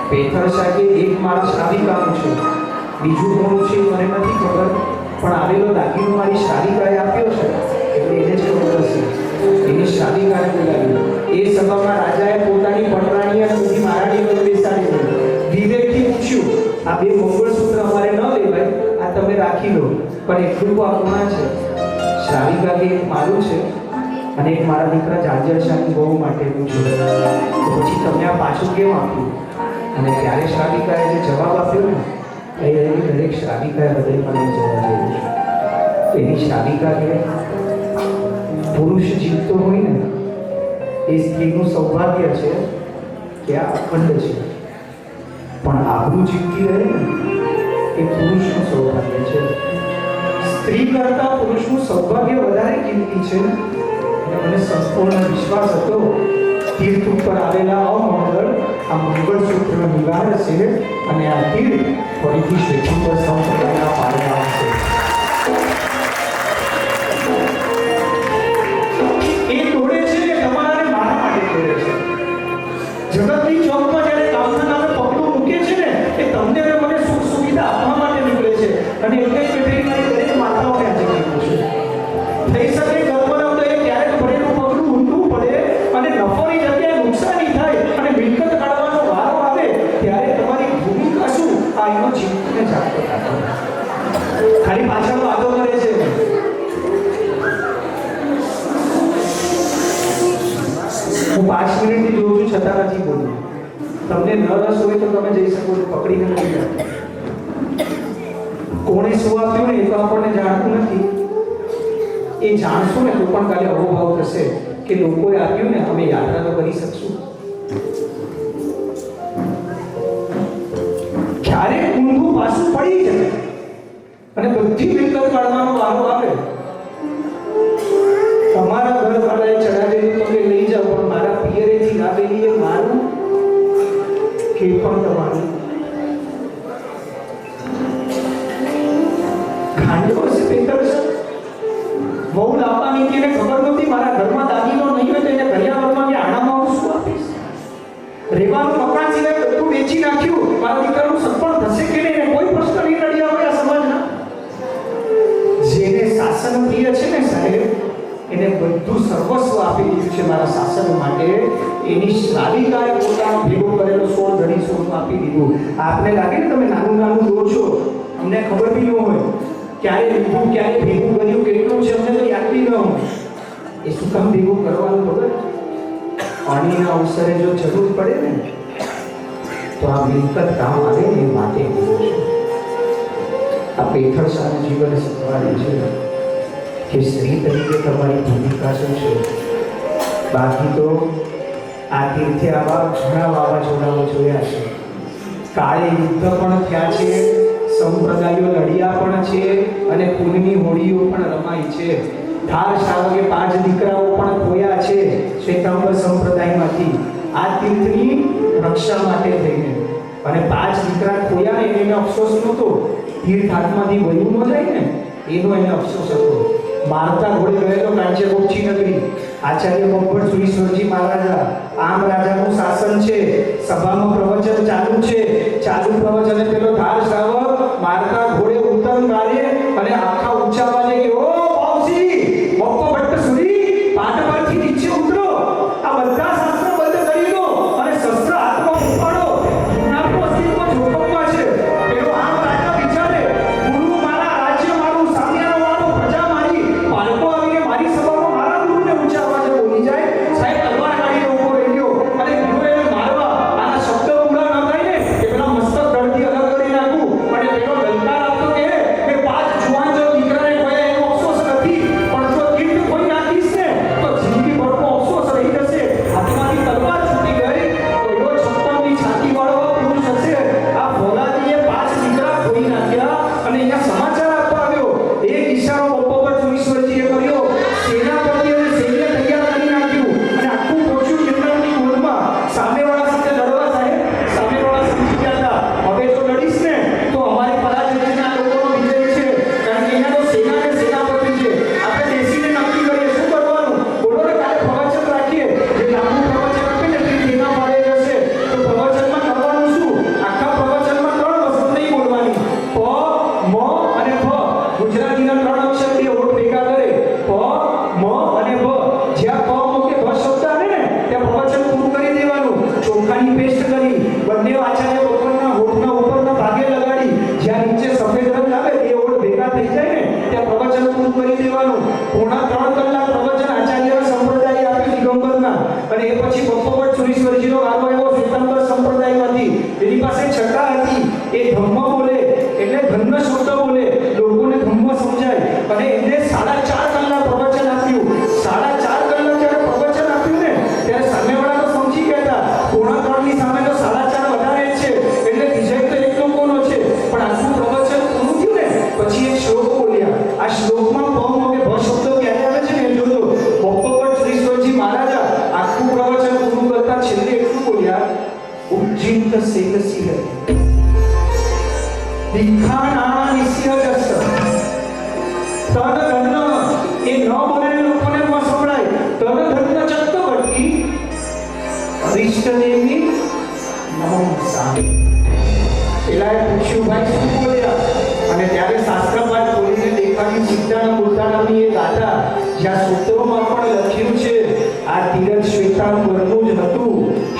પેથર શાકે એક મારા શ્રાવિકાનું છે, બીજું કોનું છે મને નથી ખબર, પણ આવેલો દાગીનો મારી શ્રાવિકાએ આપ્યો છે એટલે એને જ ખબર હશે. એની શ્રાવિકાને બોલાવી. એ સભામાં રાજાએ પોતાની પટરાણી અને બધી મહારાણીઓને બેસાડી વિવેકથી પૂછ્યું, આ બે મંગળસૂત્ર અમારે ન લેવાય, આ તમે રાખી લો, પણ એટલું તો આ કોના છે? શ્રાવિકા કે એક મારું છે અને એક મારા દીકરા જાંજર શાહની બહુ માટેનું છે, તો પછી તમને આ પાછું કેમ આપ્યું? અને ત્યારે શ્રાવિકાએ જે જવાબ આપ્યો ને એ દરેક શ્રાવિકાએ હૃદયમાં લઈ જવા જેવું છે. એની શ્રાવિકા કે પુરુષ જીવતો હોય ને એ સ્ત્રીનું સૌભાગ્ય છે કે આ અખંડ છે, પણ આબરૂ જીવતી રહે ને એ પુરુષનું સૌભાગ્ય છે. સ્ત્રી કરતા પુરુષનું સૌભાગ્ય વધારે કિંમતી છે. અને મને સંપૂર્ણ વિશ્વાસ હતો તીર્થ ઉપર આવેલા અમંગળ આ મંગળસૂત્ર નિવારશે અને આ તીર્થ ફરીથી શ્વેતાંબર સંપ્રદાયના પારણા આવશે. એ તોડે છે એ તમારા ને મારા માટે તોડે છે. જગતની ચોકમાં જ્યારે કામના નામે પગલું મૂકે છે ને એ તમને અને મને સુખ સુવિધા આપવા માટે નીકળે છે. અને એટલે જ પેઢી મારી દરેક માતાઓને આજે કીધું છે થઈ શકે ગર્ભના તો એ ક્યારેક ભરેલું પગલું ઊંધું પડે અને નફોની જગ્યાએ નુકસાની થાય અને મિલકત કાઢવાનો વારો આવે ત્યારે તમારી ભૂમિકા શું આ એનો જીવને જાગતો રાખો. ખાલી પાછળનો વાદો કરે છે. હું 5 મિનિટથી જોઉં છું છતાં નથી બોલું. તમને ન રસ હોય તો તમે જઈ શકો છો, પકડીને લઈ જાઓ. કોણે શું આપ્યું ને એ તો આપણને જાણતું નથી. એ જાણશું ને તો પણ કાલે અહોભાવ થશે કે લોકોએ આપ્યું ને અમે યાત્રા તો કરી શકશું. ક્યારેક ઊંધું પાછું પડી જાય અને બધી મિલકત કાઢવાનો વારો આવે. તમારા ઘર વાળાએ ચડાવેલું તમે લઈ જાઓ, પણ મારા પિયરેથી લાવેલી એ મારું કે પણ તમારું. ખાંડો હશે પેતર છે. બહુ લાવવાની હતી એને ખબર નહોતી મારા ઘરમાં દાગીનો નહીં હોય તો એને ઘડિયાળમાં કે આણામાં હું શું આપીશ. રેવાનું મકાન સિવાય બધું વેચી નાખ્યું. મારા દીકરાનું સગપણ થશે કે નહીં એને કોઈ પ્રશ્ન નહીં નડ્યા હોય આ સમાજના. જેને શાસન પ્રિય છે ને સાહેબ એને બધું સર્વસ્વ આપી દીધું છે મારા શાસન માટે. એની શ્રાવિકાએ પોતાનો ભેગો કરેલો 16 ધડી સોનું આપી દીધું. આપને લાગે ને તમે નાનું નાનું દો છો, અમને ખબર બી ન હોય ક્યારે લીધું ક્યારે ભેગું કર્યું કેટલું છે અમને તો યાદ બી ન હોય. એ શું કામ ભેગું કરવાનું ખબર? પાણીના અવસરે જો જરૂર પડે ને તો આ મિલકત કામ આવે એ માટે દીધું છે. આ પેથર શાહનું જીવન શીખવાડે છે કે સ્ત્રી તરીકે તમારી ભૂમિકા શું છે. બાકી તો આ તીર્થે આવા ઘણા વાવાઝોડાઓ જોયા છે. કાળે યુદ્ધ પણ થયા છે, સંપ્રદાયો લડ્યા પણ છે અને ખૂનની હોળીઓ પણ રમાઈ છે. ધાર શાવકે 5 દીકરાઓ પણ ખોયા છે શ્વેતાંબર સંપ્રદાયમાંથી આ તીર્થની રક્ષા માટે થઈને. અને 5 દીકરા ખોયા ને એને અફસોસ નહોતો, તીર્થ હાથમાંથી વયું ન જાય ને એનો એને અફસોસ હતો. મારતા ઘોડે ગયેલો કાંચિયાકોટની નગરી આચાર્ય બબ્બર સુરીશ્વરજી મહારાજા. આમ રાજાનું શાસન છે, સભામાં પ્રવચન ચાલુ છે. ચાલુ પ્રવચને પેલો ધાર શ્રાવક મારતા ઘોડે ઉત્તર મારે અને આખા ઊંચા અવાજે કે ઓ બાવજી બપ્પા ભટ્ટ સુરી પાટ પરથી નીચે ઉતરો, આ બધા શાસ્ત્રો બંધ કરી દો અને શસ્ત્ર હાથમાં ઉપાડો. આપનું અસ્તિત્વ જોખમમાં છે. પેલો આમ રાજા વિચારે ગુરુ મારા, રાજ્ય મારું, સામ્યાનો મારો, પ્રજા મારી. બાળકો આવીને મારી સભામાં મારા ગુરુને ઊંચા અવાજે બોલી જાય. સાહેબ તલવાર કાઢીને ઊભો રહી ગયો અને ગુરુ એને મારવા આના શબ્દ પૂરા ન થાય ને કે પેલા મસ્તક ધડથી અલગ કરી ચોખાની પેસ્ટ કરી બંને આચાર્ય ભગવાનના હોઠના ઉપરના ભાગે લગાડી જ્યાં નીચે સફેદ રંગ આવે તે ઓળ ભેગા થઈ જાય ને ત્યાં પ્રવચન પૂરું કરી દેવાનું. 3.5 કલાક પ્રવચન આચાર્ય સંપ્રદાય આપ્યું દિગંબરના, અને એ પછી બપ્પોવટ સુરીશ્વરજીનો વારો આવ્યો શ્વેતાંબર સંપ્રદાયમાંથી. એની પાસે છટા હતી, એ ધમ્મ બોલે એટલે ધન્મ શબ્દ બોલે, લોકોને ધમ્મ સમજાય, અને એને 4.5 કલાક પ્રવચન આપ્યું. 4.5 કલાક જ્યારે પ્રવચન આપ્યું ને ત્યારે સામેવાળા તો સમજી ગયા હતા 3.5 ની સામે તો 4.5 વધારે જ છે એટલે વિજય તો એક લોકોનો છે. પણ આખું પ્રવચન પૂરું થયું ને પછી એક શ્લોક બોલ્યા. આ શ્લોકમાં પમ કે ભ શબ્દ ક્યારે આવે છે ને એ જોજો. બપ્પોવટ શ્રીશ્વરજી મહારાજા આખું પ્રવચન પૂરું કરતા છેલ્લે એટલું બોલ્યા, ઉજ્જિત સેલસિહ દિખાણા નિસ્યજસ તદ ધન. એ ન બોલેલા લોકોને ન સંભળાય. તદ ધન ચક્કવર્તી અરિષ્ટદેવી નમઃ સામી. પેલાએ પૂછ્યું, ભાઈ શું બોલ્યા? અને ત્યારે શાસ્ત્રપાઠ બોલીને દેખાડી સિદ્ધાના બુદ્ધાનાની એક ગાથા જ્યાં સૂત્રોમાં પણ લખ્યું છે આ તીરથ શ્વેતાંબરનું જ હતું,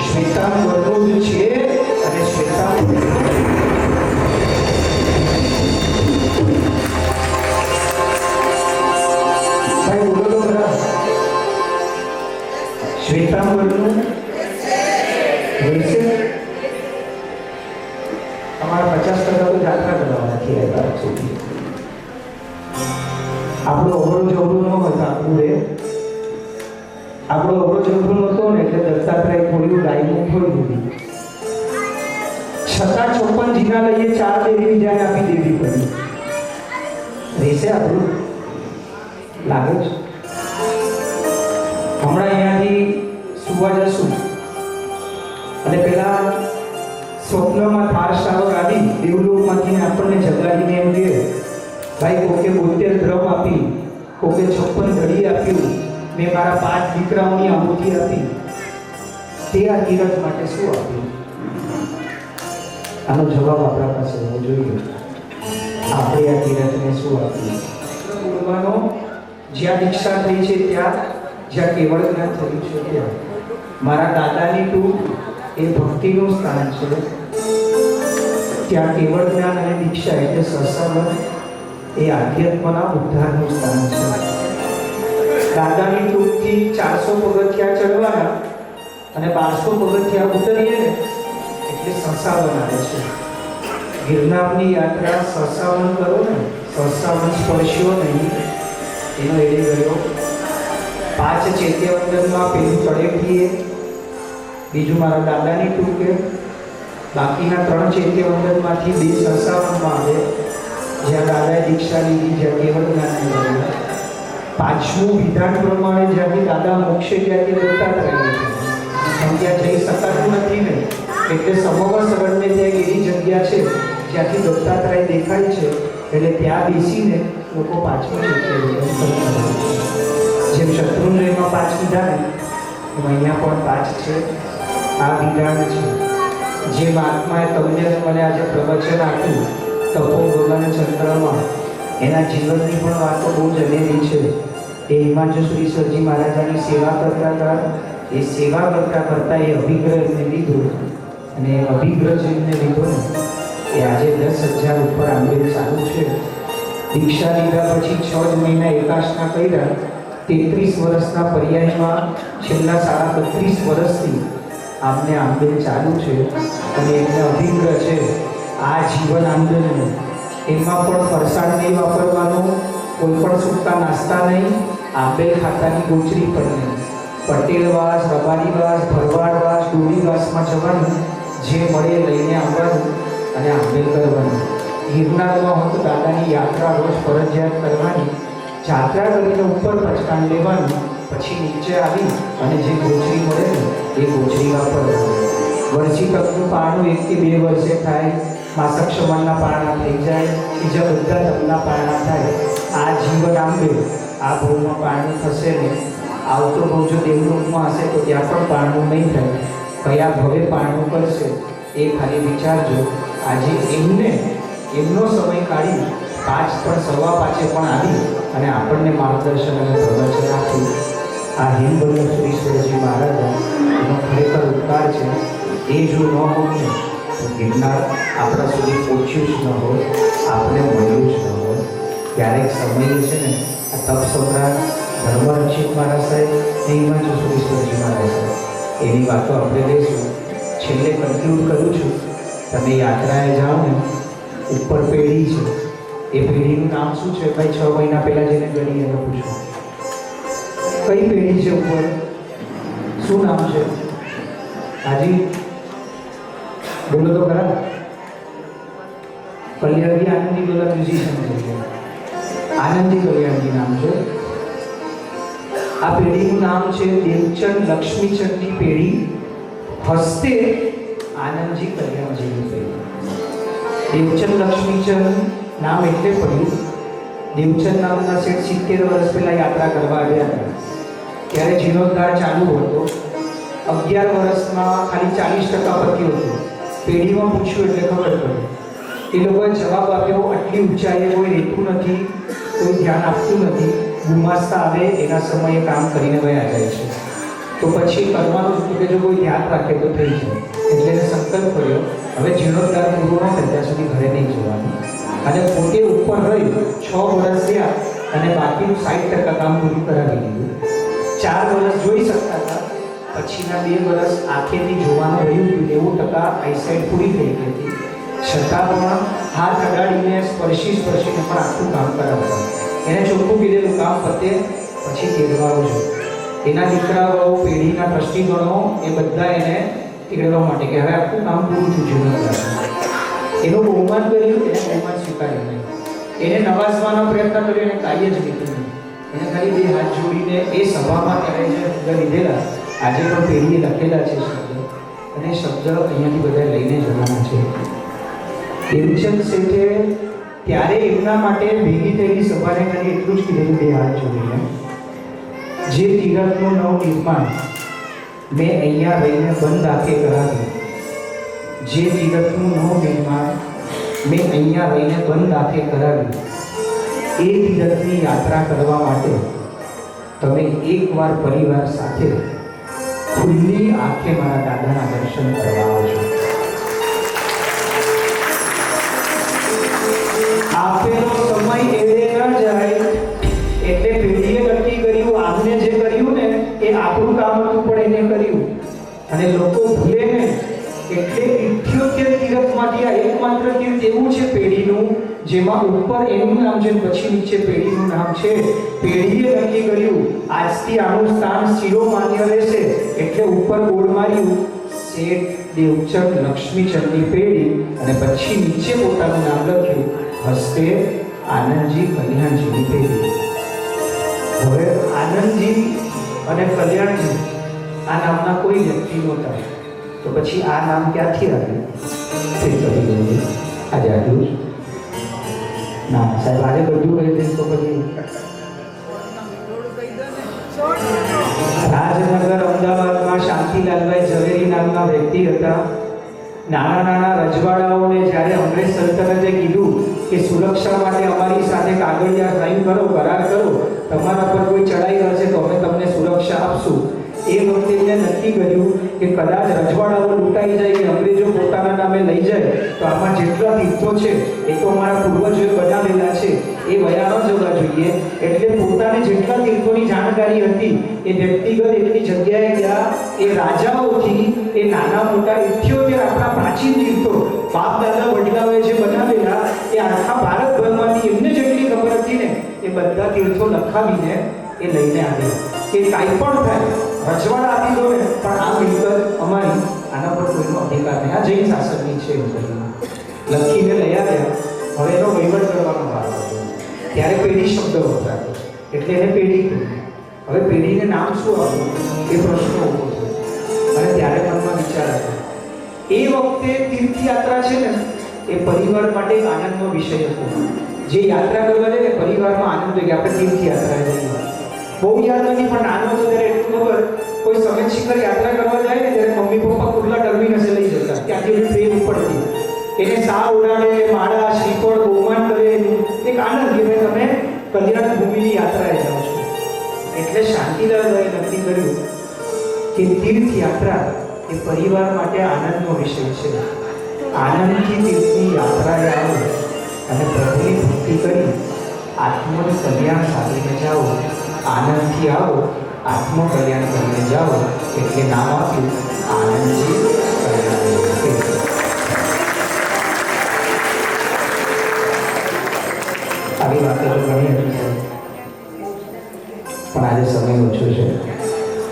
શ્વેતાંબરનું જ છે અને શ્વેતાંબર શ્વેતાંબરનું રહેશે. તમારા 50% તો જાત્રા કરવાના છે અત્યાર સુધી. આપણો અવરો જવરો ન હતો, આપણો અવરો જવરો નહોતો ને એટલે દત્તાત્રેય થોડું ડાયમું થોડી દીધી. છતાં 56 જીના લઈએ 4 દેવી બીજાને આપી દેવી પડી. રહેશે આપણું લાગે છે. હમણાં અહીંયાથી સુવા જશું અને પેલા સ્વપ્નમાં થાર સારો આવી દેવલોકમાંથી આપણને જગાડીને એમ કહે, ભાઈ કોકે 72 દ્રમ આપી, કોકે 56 ઘડી આપ્યું, મેં મારા 5 દીકરાઓની આહુતિ આપી, તે આ તીરથ માટે શું આપ્યું? આનો જવાબ આપણા પાસે હોવો જોઈએ. આપણે આ તીરથને શું આપ્યું? બોલવાનો જ્યાં દીક્ષા થઈ છે ત્યાં, જ્યાં કેવળ જ્ઞાન થયું છે ત્યાં. મારા દાદાની ટૂંક એ ભક્તિનું સ્થાન છે, ત્યાં કેવળ જ્ઞાન અને દીક્ષા એટલે સત્સંગ એ આધ્યાત્મના ઉદ્ધારનું સ્થાન છે. દાદાની ટૂંકથી 400 પગથિયા ચડવાના અને 1200 પગથિયા ઉતરીએ ને એટલે સંસાવન આવે છે. ગિરનારની યાત્રા સંસાવન કરો ને, સંસાવન સ્પર્શ્યો નહીં એનો એડે ગયો. 5 ચૈત્યવંદનમાં પેલું તળેટીએ, બીજું મારા દાદાની ટૂંકે, બાકીના 3 ચૈત્યવંદનમાંથી 2 સંસાવનમાં આવે જ્યાં દાદાએ દીક્ષા લીધી, જ્યાં કેવળ જ્ઞાન લીધું. 5મું વિધાન પ્રમાણે જ્યાંથી દાદા મોક્ષે ત્યાંથી દત્તાત્રેય છે, પણ ત્યાં જઈ શકાતું નથી ને એટલે સમગ્ર શરણને ત્યાં એવી જગ્યા છે જ્યાંથી દત્તાત્રેય દેખાય છે એટલે ત્યાં બેસીને લોકો 5મું ચૈત્યવંદન કરતા. જેમ શત્રુંજયમાં 5 વિધાન એમ અહીંયા પણ 5 છે. આ વિધાન છે. જે મહાત્માએ તમને મને આજે પ્રવચન આપ્યું તપોવન ચંદ્રમાં, એના જીવનની પણ વાતો બહુ જ અનેરી છે. એ હિમાંશુ સુરીશ્વરજી મહારાજાની સેવા કરતા હતા. એ સેવા કરતા એ અભિગ્રહ એમને લીધો અને અભિગ્રહ જે એમને લીધો ને એ આજે 10,000 ઉપર આંબેલ ચાલુ છે. દીક્ષા લીધા પછી 6 જ મહિના એકાશના કર્યા. 33 વર્ષના પર્યાયમાં છેલ્લા 32 વર્ષથી આમને આંબેલ ચાલુ છે અને એમને અભિગ્રહ છે આ જીવન આંદોલન. એમાં પણ ફરસાણ નહીં વાપરવાનું, કોઈ પણ સૂકા નાસ્તા નહીં, આંબેલ ખાતાની ગોચરી પણ નહીં. પટેલવાસ, રબારીવાસ, ભરવાડવાસ, ડોલીવાસમાં જવાનું, જે મળે લઈને આવવાનું અને આંબેલ કરવાનું. ગિરનારમાં હોત દાદાની યાત્રા રોજ ફરજિયાત કરવાની. જાત્રા કરીને ઉપર પચકાણ લેવાનું, પછી નીચે આવી અને જે ગોચરી મળે ને એ ગોચરી વાપરવાની. વર્ષી તકનું પારણું 1 થી 2 વર્ષે થાય, માસક સમાનના પારણા થઈ જાય, બીજા બધા તકના પારણા થાય. આ જીવન આંબે આ ભવમાં પારણું થશે ને, આવતો ભવ જો દેવલોકમાં હશે તો ત્યાં પણ પારણું નહીં થાય. કયા ભવે પારણું કરશે એ ખાલી વિચારજો. આજે એમને એમનો સમય કાઢી 5 પણ 5:15 પણ આવી અને આપણને માર્ગદર્શન અને પ્રવચન આપ્યું. આ હિમબંધ સુરીશ્વરજી મહારાજ એનો ખરેખર ઉપકાર છે. એ જો ન હોત ને તો ગિરનાર આપણા સુધી પહોંચ્યું જ ન હોય, આપણે મળ્યું જ ન હોય. ક્યારેક સમયે છે ને આ તપ સમ્રાટ ધર્મરક્ષિત મહારાજ સાહેબ ને હિમાંશુ સુરેશ્વરજી મહારાજ સાહેબ એની વાતો આપણે લઈશું. છેલ્લે કન્ક્લુડ કરું છું, તમે યાત્રાએ જાઓ ને, ઉપર પેઢી છે, એ પેઢીનું નામ શું છે ભાઈ? 6 મહિના પહેલા જેને ગણી એને પૂછો કઈ પેઢી છે ઉપર, શું નામ છે? હાજી બોલો તો ખરા. કલ્યાણજી આનંદજી બોલા મ્યુઝિશિયન છે, આનંદજી કલ્યાણજી નામ છે. આ પેઢીનું નામ છે દેવચંદ લક્ષ્મીચંદની પેઢી, હસ્તે આનંદજી કલ્યાણજીની પેઢી. દેવચંદ લક્ષ્મીચંદ નામ એટલે પડ્યું, દેવચંદ નામના શેઠ 70 વર્ષ પહેલા યાત્રા કરવા આવ્યા હતા. ત્યારે જીર્ણોદ્ધાર ચાલુ હતો. 11 વર્ષમાં ખાલી 40% પત્યું હતું. પેઢીમાં પૂછ્યું એટલે ખબર પડી. એ લોકોએ જવાબ આપ્યો, આટલી ઊંચાઈએ કોઈ રહેતું નથી, કોઈ ધ્યાન આપતું નથી, ગુમાસ્તા આવે એના સમયે કામ કરીને વયા જાય છે. તો પછી કરવાનું હતું કે જો કોઈ ધ્યાન રાખે તો થઈ જાય. એટલે એને સંકલ્પ કર્યો, હવે જીર્ણોદ્ધાર પૂરો ન થાય ત્યાં સુધી ઘરે નહીં જવાનું. અને પોતે ઉપર રહી 6 વર્ષ થયા અને બાકીનું 60% કામ પૂરું કરાવી દીધું. 4 વર્ષ જોઈ શકતા હતા, પછીના 2 વર્ષ આંખેથી જોવાનું રહ્યું હતું. 90% આઈસાઇટ પૂરી થઈ ગઈ હતી. છતાં પણ હાથ અડાડીને સ્પર્શીને પણ આખું કામ કરાવતા. એને ચોખ્ખું કીધેલું, કામ પતે પછી તેડવા આવજો. એના દીકરાઓ, પેઢીના ટ્રસ્ટીગણો એ બધા એને તેડવા માટે કે હવે આખું કામ પૂરું થયું છે. એનું બહુમાન કર્યું, એને બહુમાન સ્વીકાર્યું નહીં. એને નવાજવાનો પ્રયત્ન કર્યો, એને કાંઈ જ લીધું નહીં. એને ખાલી 2 હાથ જોડીને એ સભામાં ત્યારે જે શબ્દ લીધેલા, આજે પણ પેઢીએ લખેલા છે શબ્દ, અને શબ્દ અહીંયાથી બધા લઈને જવાના છે. દેવચંદ શેઠે ત્યારે એમના માટે ભેગી થયેલી સભાને ખાલી એટલું જ કીધેલું 2 હાથ જોડીને, જે તીરથનું નવનિર્માણ મેં અહીંયા રહીને બંધ આંખે કરાવ્યું, જે તીરથનું નવનિર્માણ મેં અહીંયા રહીને બંધ આંખે કરાવ્યું, એ તીરથની યાત્રા કરવા માટે તમે એકવાર પરિવાર સાથે ખુલ્લી આંખે મારા દાદાના દર્શન કરવા આવજો. આપેલો સમય એળે ન જાય એટલે પેઢીએ નક્કી કર્યું, આપને જે કર્યું ને એ આપણું કામ હતું પણ એને કર્યું. અને લોકો ભૂલે ને એટલે 78 તીરથમાંથી આ એકમાત્ર તીર્થ એવું છે પેઢીનું, જેમાં ઉપર એનું નામ છે પછી નીચે પેઢીનું નામ છે. પેઢીએ નક્કી કર્યું આજથી આનું સ્થાન શિરોમાન્ય રહેશે, એટલે ઉપર બોર્ડ માર્યું શેઠ દેવચંદ લક્ષ્મીચંદની પેઢી, અને પછી નીચે પોતાનું નામ લખ્યું હસ્તે આનંદજી કલ્યાણજીની પેઢી. હવે આનંદજી અને કલ્યાણજી આ નામના કોઈ વ્યક્તિ નહોતા, તો પછી આ નામ ક્યાંથી આવ્યું તે કરી દઈએ. આજે આટલું જ. ના સાહેબ, આજે બધું કહી દઈશ તો પછી રાજનગર અમદાવાદમાં શાંતિલાલભાઈ ઝવેરી નામના વ્યક્તિ હતા. નાના નાના રજવાડાઓને જ્યારે અંગ્રેજ સલ્તનતે કીધું કે સુરક્ષા માટે અમારી સાથે કાગળિયા સાઈન કરો, કરાર કરો, તમારા પર કોઈ ચડાઈ હશે તો અમે તમને સુરક્ષા આપશું. એ વખતે એમને નક્કી કર્યું કે કદાચ રજવાડાઓ લૂંટાઈ જાય કે અંગ્રેજો પોતાના નામે લઈ જાય તો આમાં જેટલા તીર્થો છે એ તો અમારા પૂર્વજોએ બનાવેલા છે, એ વયા ન જવા જોઈએ. એટલે પોતાને જેટલા તીર્થોની જાણકારી હતી એ વ્યક્તિગત એટલી જગ્યાએ ગયા. એ રાજાઓથી એ નાના મોટા 78 આપણા પ્રાચીન તીર્થો બાપ દાદા વડલાઓએ જે બનાવેલા એ આખા ભારતભરમાંથી એમને જેટલી ખબર હતી ને એ બધા તીર્થો લખાવીને એ લઈને આવ્યા કે કાંઈ પણ થાય રજવાડા આપી દો ને પણ આ મિલકત અમારી, આના પર કોઈનો અધિકાર નહીં, આ જૈન શાસનની છે એવું કરીને લખીને લઈ આવ્યા. હવે એનો વહીવટ કરવાનો વારો આવ્યો. ત્યારે પેઢી શબ્દ વપરાયો એટલે એને પેઢી કહ્યું. હવે પેઢીને નામ શું આપવું એ પ્રશ્ન ઊભો છે. અને ત્યારે મનમાં વિચાર આવ્યો. એ વખતે તીર્થયાત્રા છે ને એ પરિવાર માટે એક આનંદનો વિષય હતો. જે યાત્રા કરવા જાય ને પરિવારમાં આનંદ હોય કે આપણે તીર્થયાત્રાએ જઈએ. બહુ યાદ નથી પણ નાનો હતો ત્યારે એટલું ખબર, કોઈ સમેત શિખર યાત્રા કરવા જાય ને ત્યારે મમ્મી પપ્પા ખુલ્લા ટર્મિનસે લઈ જતા, ત્યાંથી એની ટ્રેન ઉપડતી, એને સા ઉડાડે, માળા શ્રીફળ બહુમાન કરે, એક આનંદ કે ભાઈ તમે કલ્યાણ ભૂમિની યાત્રાએ જાઓ છો. એટલે શાંતિલાલભાઈએ નક્કી કર્યું કે તીર્થયાત્રા એ પરિવાર માટે આનંદનો વિષય છે. આનંદથી તીર્થની યાત્રાએ આવો અને પ્રભુની ભક્તિ કરી આત્મનું કલ્યાણ સાધીને જાઓ. આનંદથી આવો, આત્મકલ્યાણ કરીને જાઓ, એટલે નામ આપ્યું આનંદજી કલ્યાણ. આવી વાતો તો ઘણી હતી પણ આજે સમય ઓછો છે.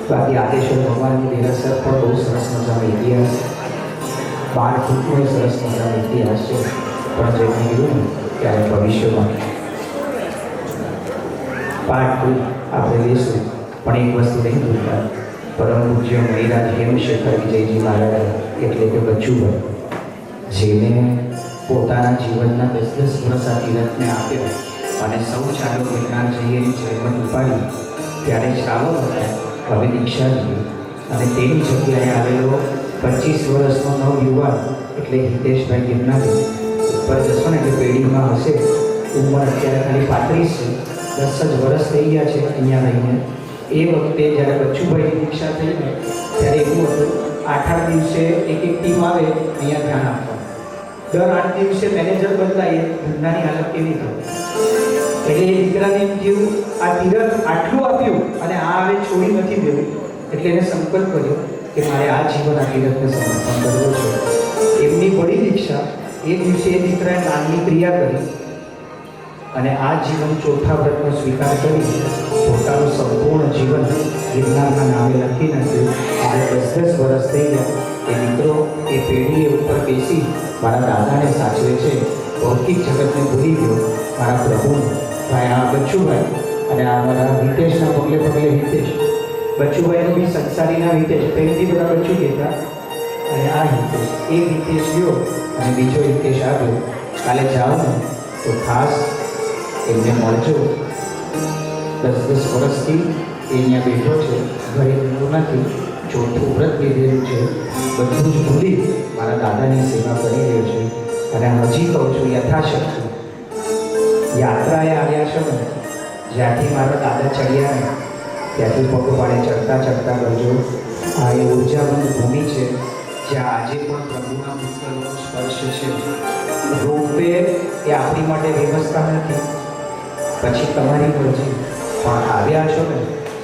બાકી આદેશ્વર ભગવાનની દેરાસર પણ બહુ સરસ મજાનો ઇતિહાસ, બાળકૂટનો સરસ મજાનો ઇતિહાસ છે. પણ જે મેં કીધું ને ત્યારે ભવિષ્યમાં પાઠ આપણે લઈશું. પણ એક વસ્તુ નહીં ભૂલતા, પરમ પૂજ્ય મહિરાજ હેમશેખર વિજયજી મહારાજ એટલે કે બચ્ચુભાઈ, જેને પોતાના જીવનના 10 વર્ષ આ તીરથને આપ્યા અને સૌ ચાલો ગિરનાર જઈએની જહેમત ઉપાડી ત્યારે શ્રાવક હતા, હવે દીક્ષા લીધી અને તેની જગ્યાએ આવેલો 25 વર્ષનો નવયુવાન એટલે હિતેશભાઈ ગિરનારી ઉપર જશો ને એટલે પેઢીમાં હશે. ઉંમર અત્યારે ખાલી 35 છે, 10 જ વર્ષ થઈ ગયા છે અહીંયા રહીને. એ વખતે જ્યારે બચ્ચુભાઈની દીક્ષા થઈ ને ત્યારે એવું હતું, 8 દિવસે એક ટીમ આવે અહીંયા ધ્યાન આપવા. દર 8 દિવસે મેનેજર બદલાય, ધંધાની હાલત કેવી થાય. એટલે એ દીકરાને એમ થયું આ તીરથ આટલું આપ્યું અને આ હવે છોડી નથી દેવું. એટલે એને સંકલ્પ કર્યો કે મારે આ જીવન આ તીરથને સમર્પણ કરવું છે. એમની બડી દીક્ષા એ દિવસે એ દીકરાએ નામની ક્રિયા કરી અને આ જીવન ચોથા વ્રતનો સ્વીકાર કરી પોતાનું સંપૂર્ણ જીવન ગિરનારના નામે લખી નાખ્યું. અને 10 વર્ષ થઈ ગયા. એ દીકરો એ પેઢીએ ઉપર બેસી મારા દાદાને સાચવે છે. ભૌતિક જગતને ભૂલી ગયો મારા પ્રભુને. ભાઈ આ બચ્ચુભાઈ અને આ મારા હિતેશના પગલે પગલે હિતેશ. બચ્ચુભાઈનું બી સંસારીના હિતેશ, પહેલેથી બધા બચ્ચું કહેતા. અને આ હિતેશ, એક હિતેશ ગયો અને બીજો હિતેશ આવ્યો. કાલે જાઓ ને તો ખાસ એમને મળજો. 10 વર્ષથી એ અહીંયા બેઠો છે, ઘરે રહેતું નથી, ચોથું વ્રત લીધેલું છે, બધું જ ભૂલી મારા દાદાની સેવા કરી રહ્યો છે. અને હજી કહું છું યથાશક્તિ યાત્રાએ આવ્યા છો ને, જ્યાંથી મારા દાદા ચડ્યા ને ત્યાંથી પગપાળે ચડતા ચડતા કરજો. આ એ ઉર્જાવંત ભૂમિ છે જ્યાં આજે પણ પ્રભુના પુત્રનો સ્પર્શ છે. રોપવે એ આપણી માટે વ્યવસ્થા નથી, પછી તમારી મરજી. પણ આવ્યા છો ને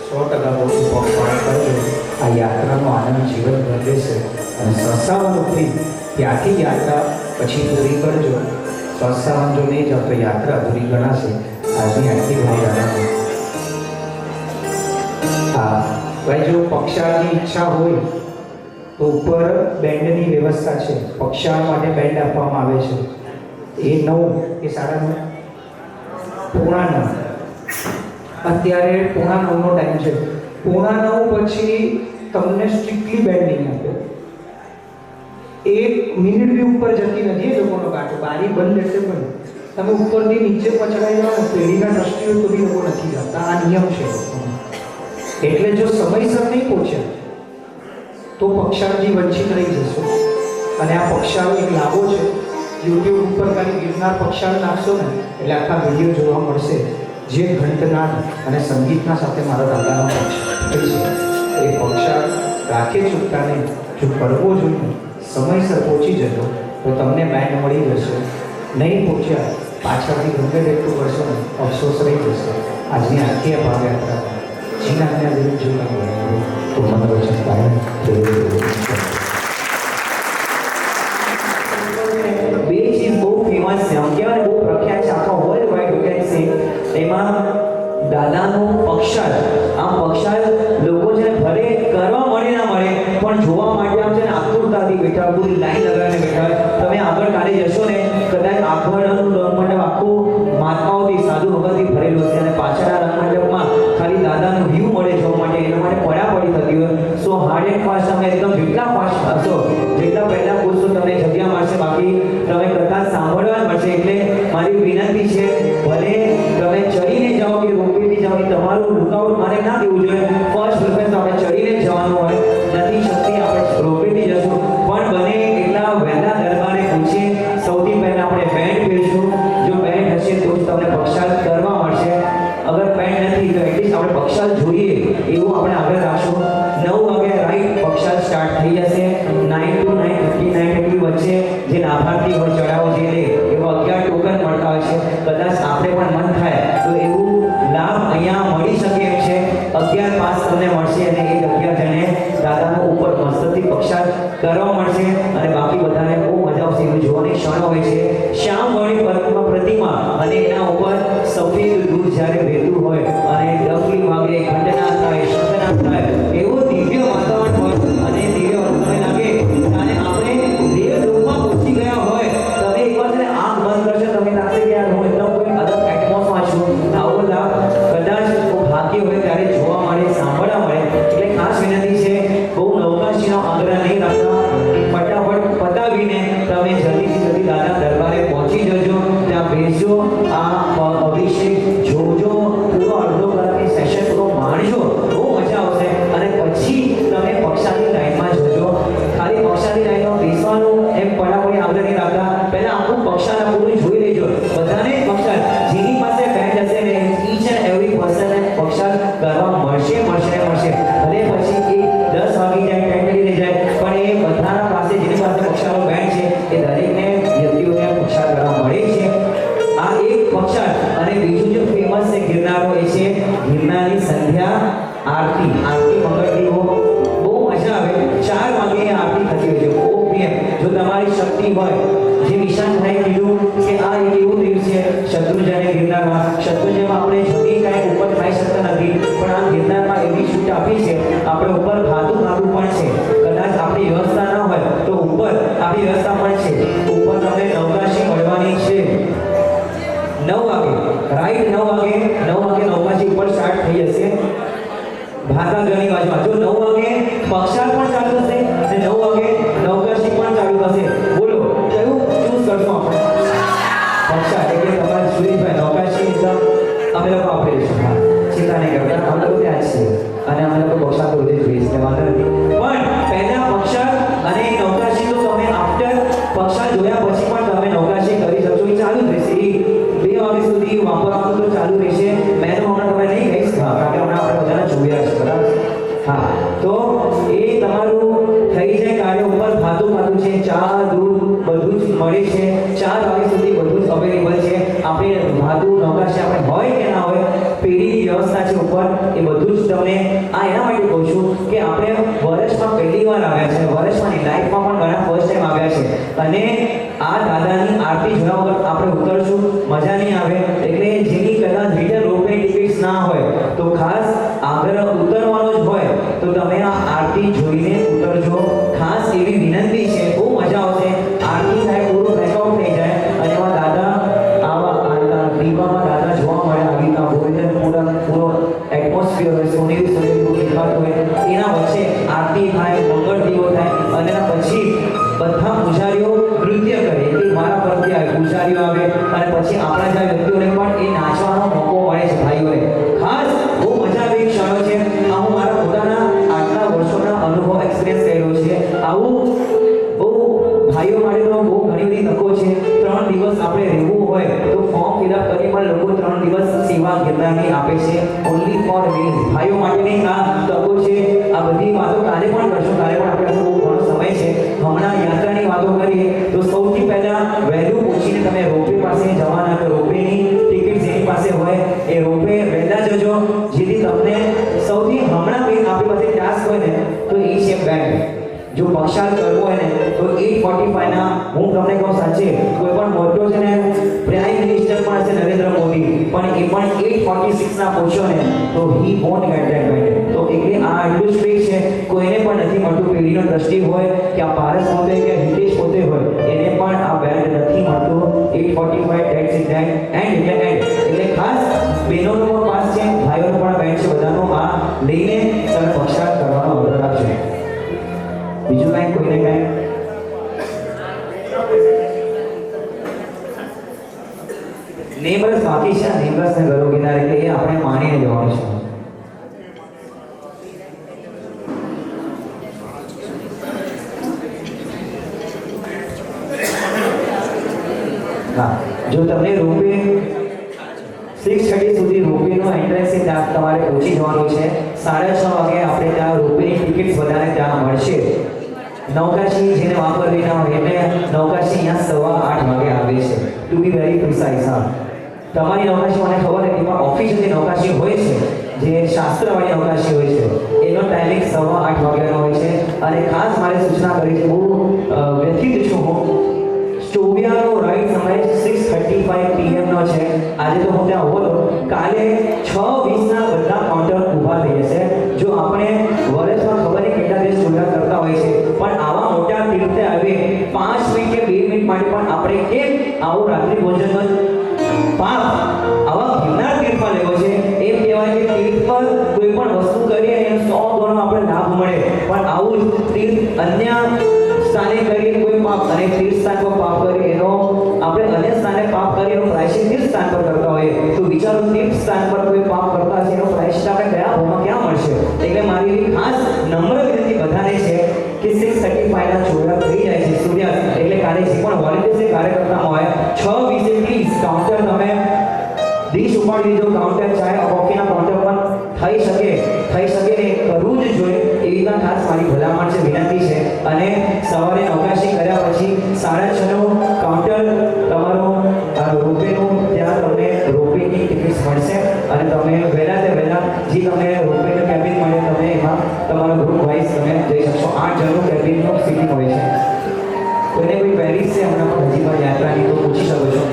100% પગપાળે કરજો. આ યાત્રાનો આનંદ જીવનભર રહેશે. અને સરસાવનથી ત્યાંથી યાત્રા પછી પૂરી કરજો. સરસાવન જો નહીં જાઓ તો યાત્રા પૂરી ગણાશે. આજની આટલી બધી આનંદ. હા ભાઈ, જો પક્ષાળની ઈચ્છા હોય તો ઉપર બેન્ડની વ્યવસ્થા છે. પક્ષાળ માટે બેન્ડ આપવામાં આવે છે. એ 9 કે 9:30 9:15. અત્યારે 9:15નો ટાઈમ છે. 9:15 પછી તમને સ્ટ્રિક્ટલી બેન્ડ નહીં આપે. 1 મિનિટ બી ઉપર જતી નથી એ લોકોનો કાંટો. બારી બંધ એટલે બંધ. તમે ઉપરથી નીચે પછડાઈ જાઓ ને પેઢીના ટ્રસ્ટીઓ તો બી લોકો નથી જતા. આ નિયમ છે લોકોનો. એટલે જો સમયસર નહીં પહોંચ્યા તો પક્ષાળજી વંચિત રહી જશો. અને આ પક્ષાળ એક લાભો છે. યુટ્યુબ ઉપર ખાલી ગિરનાર પક્ષાળ નાખશો ને એટલે આખા વિડીયો જોવા મળશે. જે ઘંટનાદ અને સંગીતના સાથે મારા દાદાનો પક્ષ છે. એ પક્ષાળ રાખે ચૂકતા નહીં. જો કરવો જોઈએ સમયસર પહોંચી જતો તો તમને બેન્ડ મળી જશે. નહીં પહોંચ્યા પાછળથી ગમે તેટલું કરશો ને અફસોસ રહી જશે. આજની આખી ભાવયાત્રા જીનાને વિરુદ્ધ જીવન તો મનોરંજન કાયમ બે ચીજ બહુ ફેમસ છે, આમ કહેવાય ને બહુ પ્રખ્યાત છે આખા world wide you can say. એમાં દાદાનું પક્ષાળ. આમ પક્ષાળ લોકો છે ને ભલે કરવા મળે ના મળે પણ જોવા માટે આમ છે ને આતુરતાથી બેઠા, પૂરી લાઈન લગાવીને બેઠા હોય. તમે આગળ કાલે જશો ને કદાચ આગળનું રંગમંડપ આખું મહાત્માઓથી સાધુ ભગતથી ભરેલું હશે અને પાછળના રંગમંડપમાં ખાલી દાદાનું વ્યૂ મળે જોવા માટે. એના માટે પડાપડી થતી હોય. સો હાર્ડ એન્ડ ફાસ્ટ તમે એકદમ જેટલા ફાસ્ટ હશો જેટલા પહેલાં પૂછશો તમને જગ્યા મળશે. બાકી તમે કથા સાંભળવા જ મળશે. એટલે મારી વિનંતી છે, ભલે તમે ચડીને જાઓ કે રોપવેથી જાઓ, તમારું લુકઆઉટ મારે ના દેવું જોઈએ. ફર્સ્ટ પ્રેફરન્સ આપણે ચડીને જ જવાનું હોય. નથી શક્તિ આપણે રોપવેથી જશું. પણ બને એટલા વહેલા દરબારે પૂછીએ. સૌથી પહેલાં આપણે બેન્ડ પહેરીશું. લાભાર્થી હોય ચડાવો જે લે એવો 11 ટોકન મળતા હોય છે. કદાચ આપણે પણ મન થાય તો એવું લાભ અહીંયા મળી શકે એમ છે. 11 પાસ તમને મળશે અને એ 11 જણે દાદાનો ઉપર મસ્તથી પક્ષાર કરવા મળશે અને બાકી બધાને બહુ મજા આવશે. એવું જોવાની ક્ષણો હોય છે. શ્યામવર્ણી પ્રતિમા અને એના ઉપર સફેદ દૂધ જ્યારે વહેતું હોય અને ડફલી વાગે ઘંટના થાય શંખના થાય એવો દિવ્ય વાતાવરણ હોય અને દિવ્ય વાતાવરણ લાગે અને આપણે દેવ લોકમાં પહોંચી ગયા હોય. તમે એકવાર છે ને આંખ બંધ કરશો તમે લાગશે કે યાર હું એકદમ કોઈ અલગ એટમોસમાં છું. આવો લાભ કદાચ ભાગ્ય હોય ત્યારે જોવા મળે સાંભળવા મળે. એટલે ખાસ વિનંતી છે બહુ નવકાશીનો આગ્રહ નહીં રાખતા. ફટાફટ પતાવીને તમે જલ્દીથી જલ્દી દાદા દરબારે પહોંચી જજો. ત્યાં બેસજો, આ અભિષેક જોજો, પૂરો અડધો કલાકની સેશન પૂરો માણજો, બહુ મજા આવશે. અને પછી તમે પક્ષાની લાઈનમાં જજો. ખાલી પક્ષાની લાઈનમાં બેસવાનું એમ પડાપડી આગ્રહ નહીં રાખતા. પહેલા આખું પક્ષાના પૂરું જોઈ લેજો. બધાને પક્ષાર જેની પાસે બેન્ડ હશે ને ઈચ એન્ડ એવરી પર્સનને પક્ષાર કરવા મળશે. ભલે પછી એ 10 વાગી જાય 10 થઈ જાય પણ એ બધાના પાસે જેની પાસે પક્ષાનો બેન્ડ છે એ દરેકને વ્યક્તિઓને પક્ષાર કરવા મળે છે. આ એક પક્ષાર. અને બીજું જે ફેમસ છે ગિરનારનો એ છે ગિરનારની સંધ્યા આરતી. મંગળદીવો બહુ મજા આવે. 4 વાગે આરતી થતી હોય છે. ઓપીએમ જો તમારી શક્તિ હોય, જે નિશાનભાઈ કીધું કે આ એક એવું દિવસ છે શત્રુંજય ગિરનારમાં. શત્રુંજયમાં આપણે જમી કાંઈ ઉપર ખાઈ શકતા નથી પણ આ ગિરનારમાં એવી છૂટ આપી છે આપણે ઉપર ખાધું પણ છે. કદાચ આપણી વ્યવસ્થા ન હોય તો ઉપર આપણી વ્યવસ્થા પણ છે. ઉપર તમને નવકાશી મળવાની છે 9 વાગે, રાઈટ 9 વાગે નવકાશી ઉપર સ્ટાર્ટ થઈ જશે. ભાતાગરની બાજુમાં જો 9 વાગે પક્ષાર પણ ચાલુ થશે અને 9 વાગે નવકાશી પણ ચાલુ થશે. બોલો કયું ચૂઝ કરશો આપણે? પક્ષાર એટલે તમારે સુરેશભાઈ નવકાશી એકદમ અમે લોકો આપણે રહીશું. હા, ચિંતા નહીં કરતા, અમે લોકો ત્યાં જ છીએ અને અમે લોકો પક્ષાર તો રોજ જોઈએ છે, વાંધો નથી. પણ પહેલા પક્ષાર અને નવકાશી તો તમે આફ્ટર પક્ષાર જોયા પછી પણ તમે નવકાશી કરી શકશો. એ ચાલુ જ રહેશે. એ 2 વાગ્યા સુધી વાપરવાનું તો ચાલુ રહેશે. મેં તો હમણાં તમે નહીં કહીશ કારણ કે હમણાં આપણે બધાને જોયા છે બરાબર. હા, તો એ તમારું થઈ જાય કાર્ય. ઉપર ખાતું છે, ચા દૂધ બધું જ મળે છે. 4 વાગ્યા સુધી બધું જ અવેલેબલ છે. આપણે ભાતું નવકાશી આપણે હોય કે ના હોય પેઢીની વ્યવસ્થા છે ઉપર એ બધું જ તમને. આ એના માટે કહું છું કે આપણે વર્ષમાં પહેલી વાર આવ્યા છે. વર્ષમાં લાઈફમાં પણ ઘણા ફર્સ્ટ ટાઈમ આવ્યા છે અને આ દાદાની આરતી જોયા વગર આપણે ઉતરશું મજા નહીં આવે. એટલે જેની કદાચ રિટર્ન રોપવે ટિકિટ્સ ના હોય તો ખાસ આગ્રહ ઉતરવાનો જ હોય તો તમે આ આરતી જોઈને ઉતરજો. ખાસ એવી વિનંતી છે, બહુ મજા આવશે. આરતી થાય પૂરો બ્રેકઆઉટ થઈ જાય અને એમાં દાદા આવા દીવામાં દાદા જોવા મળે. આવી ભોજન પૂરો એટમોસ્ફિયર હોય, સોનેરી દેખાતું હોય. એના વચ્ચે આરતી થાય, મંગળ દીવો થાય અને એના પછી બધા પૂજારીઓ નૃત્ય કરે. એ મારા પરથી આવે, પૂજારીઓ આવે અને પછી આપણા જ્યાં વ્યક્તિઓને પણ એ નાચવાનો મોકો મળે છે. ભાઈઓને ખાસ બહુ મજા આવે ક્ષણો છે. આ હું મારા પોતાના આટલા વર્ષોના અનુભવ એક્સપિરિયન્સ કર્યો છે. આવું બહુ ભાઈઓ માટે તો બહુ ઘણી બધી તકો છે. 3 દિવસ આપણે રહેવું હોય તો ફોર્મ ફિલઅપ કરી પણ લોકો 3 દિવસ સેવા ગિરનારની આપે છે. ઓનલી ફોર મેલ ભાઈઓ માટેની આ તકો છે. આ બધી વાતો કાલે પણ કરશું. કાલે પણ આપણે બહુ ઘણો સમય છે. હમણાં યાત્રાની વાતો કરીએ તો સૌથી પહેલા વહેલું પૂછીને તમે રોપવે પાસે જવાના. તો રોપવેની ટિકિટ જેની પાસે હોય એ રોપવે વહેલા જજો જેથી તમને સૌથી હમણાં આપણી પાસે ટાસ્ક હોય ને તો એ છે બેન્ડ. જો પક્ષાર કરવો હોય ને તો 8:45 ના હું તમને કહું સાચે કોઈ પણ મોટો છે ને પ્રાઇમ મિનિસ્ટર પણ છે નરેન્દ્ર મોદી પણ એ પણ 8:46 ના પહોંચ્યો ને તો he won't get that band. તો એટલે આ એટલું સ્ટ્રિક્ટ છે, કોઈને પણ નથી મળતું. પેઢીનો દ્રષ્ટિ હોય કે આ પારસ પોતે કે હિતેશ પોતે હોય એને પણ આ બેન્ડ નથી મળતું. 8:45 ધેટ્સ ઇટ ધેટ એન્ડ એટલે ખાસ બહેનોનો પણ પાસ છે, ભાઈઓનો પણ બેન્ડ છે. બધાનો આ લઈને તમે પક્ષાર કરવાનો ઓર્ડર આપજો. બીજું કાંઈ કોઈને કાંઈ નેબર્સ બાકી છે. નેબર્સને ઘરો કિનારે એટલે એ આપણે માનીને જવાનું છે. હા, જો તમને રોપવે 6:30 સુધી રોપવેનો એન્ટ્રન્સ ત્યાં તમારે પહોંચી જવાનું છે. 6:30 વાગે આપણે ત્યાં રોપવેની ટિકિટ બધાને ત્યાં મળશે. નવકાશી જેને વાપરવી ના હોય એટલે નવકાશી અહીંયા 8:15 વાગે આવે છે. To be very precise. હા, તમારી નવકાશી મને ખબર હતી, પણ ઓફિશિયલી નવકાશી હોય છે, જે શાસ્ત્રવાળી નવકાશી હોય છે, એનો ટાઈમિંગ 8:15 વાગ્યાનો હોય છે. અને ખાસ મારે સૂચના કરી છે, બહુ વ્યથિત છું હું. સ્ટોવિયાનો રાઈટ સમય 6:35 PM નો છે. આજે તો હું ત્યાં ઉભો હતો. કાલે 6:20 ના બધા કાઉન્ટર ઊભા થઈ જશે. જો આપણે વર્ષમાં ખબર નહીં કેટલા દિવસ સ્ટોવિયા કરતા હોય છે, પણ આવા મોટા તીર્થે આવીએ 5 મિનિટ કે 2 મિનિટ માટે પણ આપણે કેમ આવું રાત્રિ ભોજનનો પાપ આવા ગિરનાર તીર્થમાં લેવો છે? એમ કહેવાય કે તીર્થ પર કોઈ પણ વસ્તુ કરીએ એનો 100 ગણો આપણે લાભ મળે, પણ આવું તીર્થ અન્ય સ્થાને કરીએ કોઈ પાપ, અને તીર્થ સ્થાન પર પાપ કરીએ એનો આપણે અન્ય સ્થાને પાપ કરીએ એનો પ્રાયશ્ચિત તીર્થ સ્થાન પર કરતા હોઈએ, તો વિચારો તીર્થ સ્થાન પર કોઈ પાપ કરતા હશે એનો પ્રાયશ્ચિત આપણે કયા ભાવમાં ક્યાં મળશે? એટલે મારી એવી ખાસ નમ્ર વિનંતી બધાને છે કે 6:35 ના ચોરા થઈ જાય છે સૂર્યાસ્ત, એટલે કાલે જે પણ વોલેન્ટિયર્સ કાર્યકર્તા હોય 6:20 પ્લીઝ કાઉન્ટર તમે ડીશ ઉપાડી દીધો. કાઉન્ટર ચાય કોફીના કાઉન્ટર પણ થઈ શકે ને કરવું જ જોઈએ, એવી રીતના ખાસ મારી ભલામણ છે, વિનંતી છે. અને સવારે નવકાશી કર્યા પછી 6:30 નું કાઉન્ટર તમારું રોપેનું, ત્યાં તમને રોપેની ટિકિટ્સ મળશે, અને તમે વહેલા તે વહેલા જે તમને રોપેનું કેબિન મળે તમે એમાં તમારો ગ્રુપ વાઇઝ તમે જઈ શકશો. 8 જણનું કેબિનનું સીટિંગ હોય છે. કોઈને કોઈ ક્વેરીઝ છે હમણાં પણ હજી પણ યાત્રાની તો પૂછી શકો છો.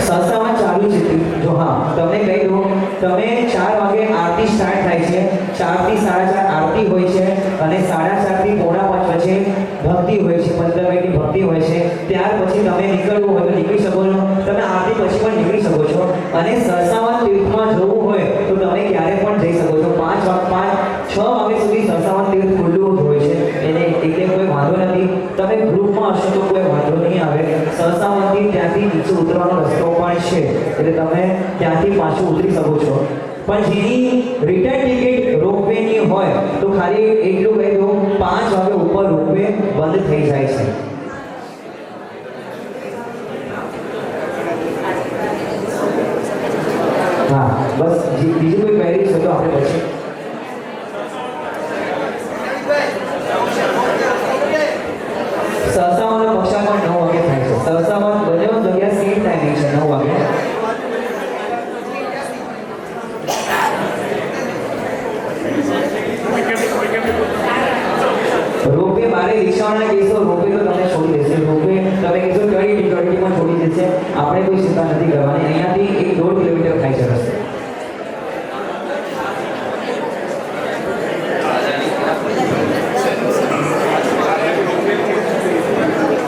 સંસ્થામાં ચાલુ છે. જો હા, તમને કહી દઉં, તમે 4 વાગે આરતી સ્ટાર્ટ થાય છે. 4 થી 4:30 આરતી હોય છે, અને 4:30 થી 4:45 વચ્ચે ભક્તિ હોય છે, 15 મિનિટની ભક્તિ હોય છે. ત્યાર પછી તમે નીકળવું હોય તો નીકળી શકો છો, તમે આરતી પછી પણ નીકળી શકો છો. અને સરસાવન તીર્થમાં જવું હોય તો તમે ક્યારે પણ જઈ શકો છો. 6 વાગે સુધી સરસાવન તીર્થ ખુલ્લું હોય છે, એને એટલે કોઈ વાંધો નથી. તમે ગ્રુપમાં હશો તો કોઈ વાંધો નહીં આવે. સરસાવનથી ત્યાંથી નીચે ઉતરવાનો રસ્તો પણ છે, એટલે તમે ત્યાંથી પાછું ઉતરી શકો છો. પણ જેની રિટર્ન ટિકિટ રોપવેની હોય તો ખાલી એટલું કહી દઉં, 5 વાગે ઉપર રોપવે બંધ થઈ જાય છે. હા, બસ બીજું કોઈ ક્વેરી છે તો આપણે પછી સરસાવનનો પક્ષા પણ 9 વાગે થાય છે. સરસાવન બંને જગ્યા સેમ ટાઈમિંગ છે, 9 વાગે. રોપે બારે રિક્ષાવાળાને કહેશો રોપે તો તમને છોડી દેશે. રોપે તમે કહેશો 20 પણ છોડી દેશે. આપણે કોઈ ચિંતા નથી કરવાની. અહીંયાથી 1-1.5 કિલોમીટર થાય છે રસ્તો.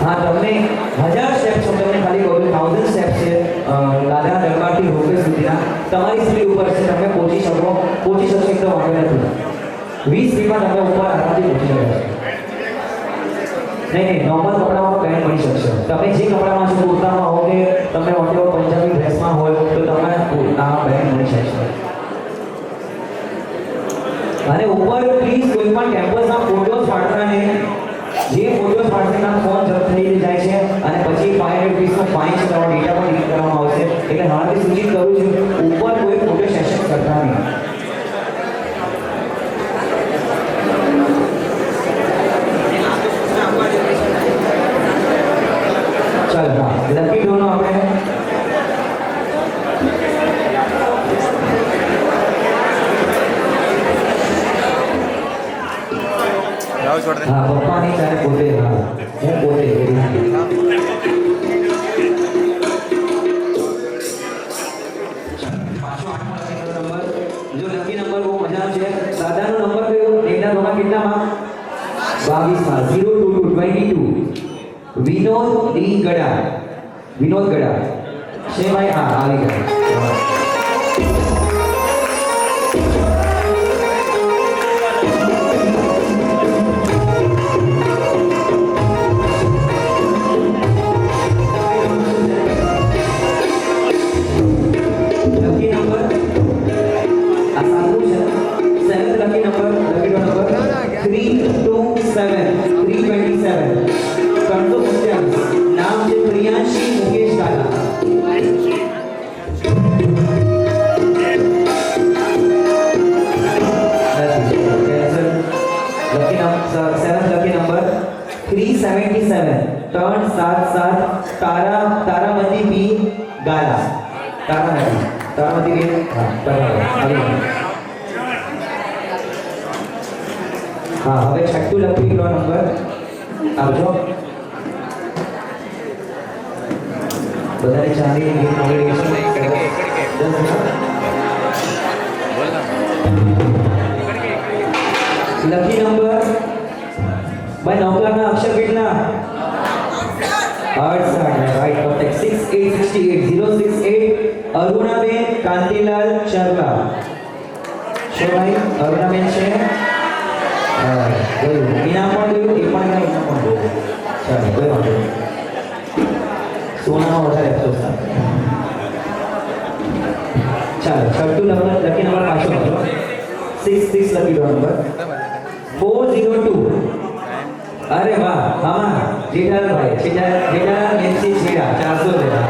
હા, તમને 1000 સ્ટેપ છે, તમને ખાલી 1000 સ્ટેપ છે દાદરા દરબારથી રોપવે સુધીના. તમારી સ્પીડ ઉપર છે, તમે પહોંચી શકશો એકદમ વાંધો નથી. 20 સ્પીડમાં તમે ઉપર આરામથી પહોંચી શકો છો. નહીં, નોર્મલ કપડામાં પેન્ટ મળી શકશે. તમે જે કપડામાં છો, કુર્તામાં હો કે તમે વોટેવર પંજાબી ડ્રેસમાં હોય તો તમે આ પેન્ટ મળી શકશે. અને ઉપર પ્લીઝ કોઈ પણ કેમ્પસના ફોટોસ પાડતા નહીં. જે ફોટોસ પાડશેના ફોન જપ્ત થઈ જાય છે, અને પછી 500 રૂપિયાનો ફાઇન છે, તમારો ડેટા પણ ડિલીટ કરવામાં આવશે. એટલે હાલથી સૂચિત કરું છું, ઉપર કોઈ ફોટો સેશન કરતા નહીં. ચાલો, હા, લકી ડ્રોનો આપણે હા, પપ્પાની ચારે પોતે, હા, હું પોતે જો લકી નંબર બહુ મજાનો છે. દાદાનો નંબર કયો? ડેટા ધોરણ કેટલામાં? 22માં 02222. વિનોદ ડી ગડા. વિનોદ ગડા છે ભાઈ. હા, આવી ગયા. નામ છે પ્રિયાંશી મુકેશ કાલા. 377 તારામતી બી ગાલા. તારામતી બી હા બરાબર આવી ગયું. હા હવે છઠ્ઠું લખી લો નંબર આવજો. બધાની ચાંદીની ગીત મળી રહી છે. લકી નંબર ભાઈ નૌકાના અક્ષર કેટલા? 68 રાઈટ કોન્ટેક્ટ 6868 અરુણાબેન કાંતિલાલ ચરલા. શું ભાઈ અરુણાબેન છે? હા ગયું ઇનામ પણ ગયું, એ પણ ગયું, ઇનામ પણ ગયું. ચાલો કોઈ વાંધો નહીં. સોનામાં વધારે અફસોસ થાય. ચાલો છઠ્ઠું નંબર લકી નંબર પાછો કરો. 66 લકી લો નંબર 402. અરે વાહ મામા જેઠાલાલભાઈ જેઠાલાલ મેન્સી છેડા 400 લેવા.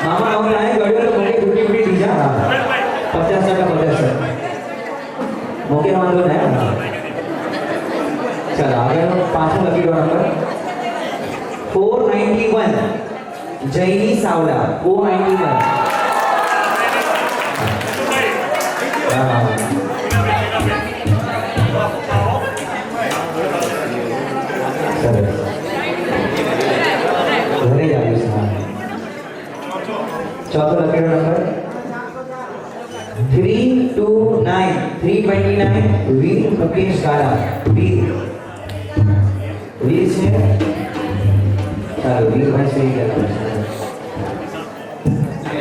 મામા આવું લાય ગળ્યો તો મોટી ફૂટી ફૂટી દીજા. 50% મોકે વાંધો નહીં. ચાલો આગળનો પાછો લકી લો નંબર 491 જયની સાવલા 491. હા ઘરે જ આવીશ. ચોથો લખેલો નંબર 329 વીર મુકેશ ગાલા. વીર છે. ચાલો વીરભાઈ સહી કરો.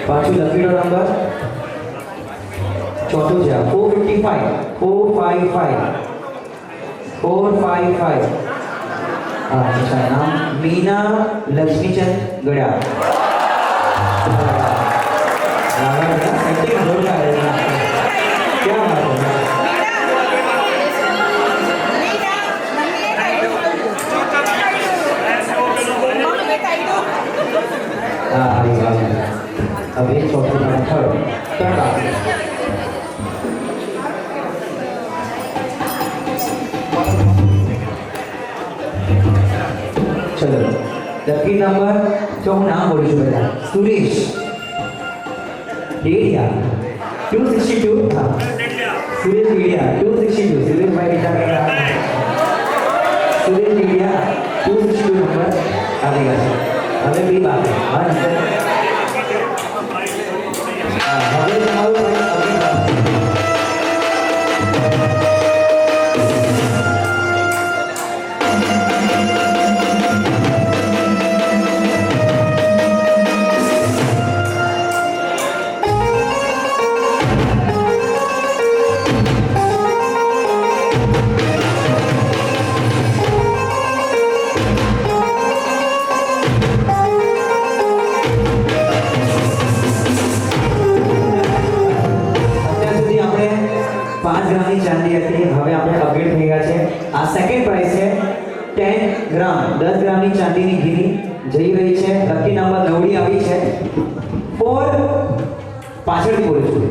પાછું લખેલો નંબર ચોથો છે 455 हाँ अच्छा नाम मीना लक्ष्मीचंद गड़ा. सेटिंग जोरदार है. क्या बात है. हाँ अब ये चौथी नंबर थर्ड. चलो लकी नंबर जो હું નામ બોલું છું બેટા સુરેશ ડેડિયા 262. હા સુરેશ ડેડિયા 262. સુરેશભાઈ બેટા સુરેશ ડેડિયા 262 નંબર આવી ગયા છે. હવે બી બાકી હા નંબર હવે તમારું ચાંદી હતી. હવે આપણે અપગ્રેડ થઈ ગયા છે. આ સેકન્ડ પ્રાઇસ છે 10 ગ્રામ 10 ગ્રામની ચાંદીની ઘીની જઈ રહી છે. લકી નંબર નવડી આવી છે. 4 પાછળથી બોલું છું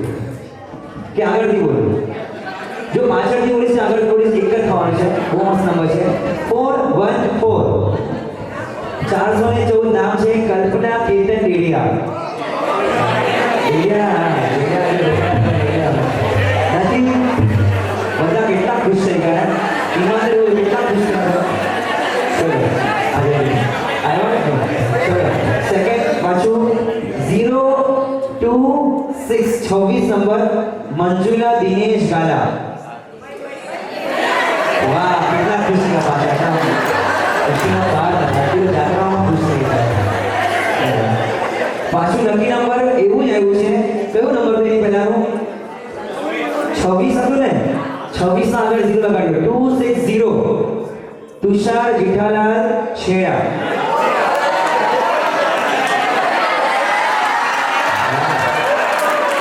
કે આગળથી બોલું? જો પાછળથી બોલીશ ને આગળ બોલીશ એક જ થવાનું છે. બહુ મસ્ત નંબર છે 414. 414 નામ છે કલ્પના કેતન ડેડિયા. બધા કેટલા ખુશ થઈ ગયા. ઈમાનદાર કેટલા ખુશ થયા. ચલો આવ્યો. ચલો સેકન્ડ પાછું 026 નંબર મંજુલા દિનેશ ગાલા. વાહ કેટલા ખુશ થયા પાછા. પછીનો બાર જાત્રામાં ખુશ થઈ ગયા. પાછું લકી નંબર એવું જ આવ્યું છે. કયો નંબર તેની પહેલાનું 26 હતું ને. 26 ના આગળ 0 લગાડ્યો 260. તુષાર જેઠાલાલ છેડા.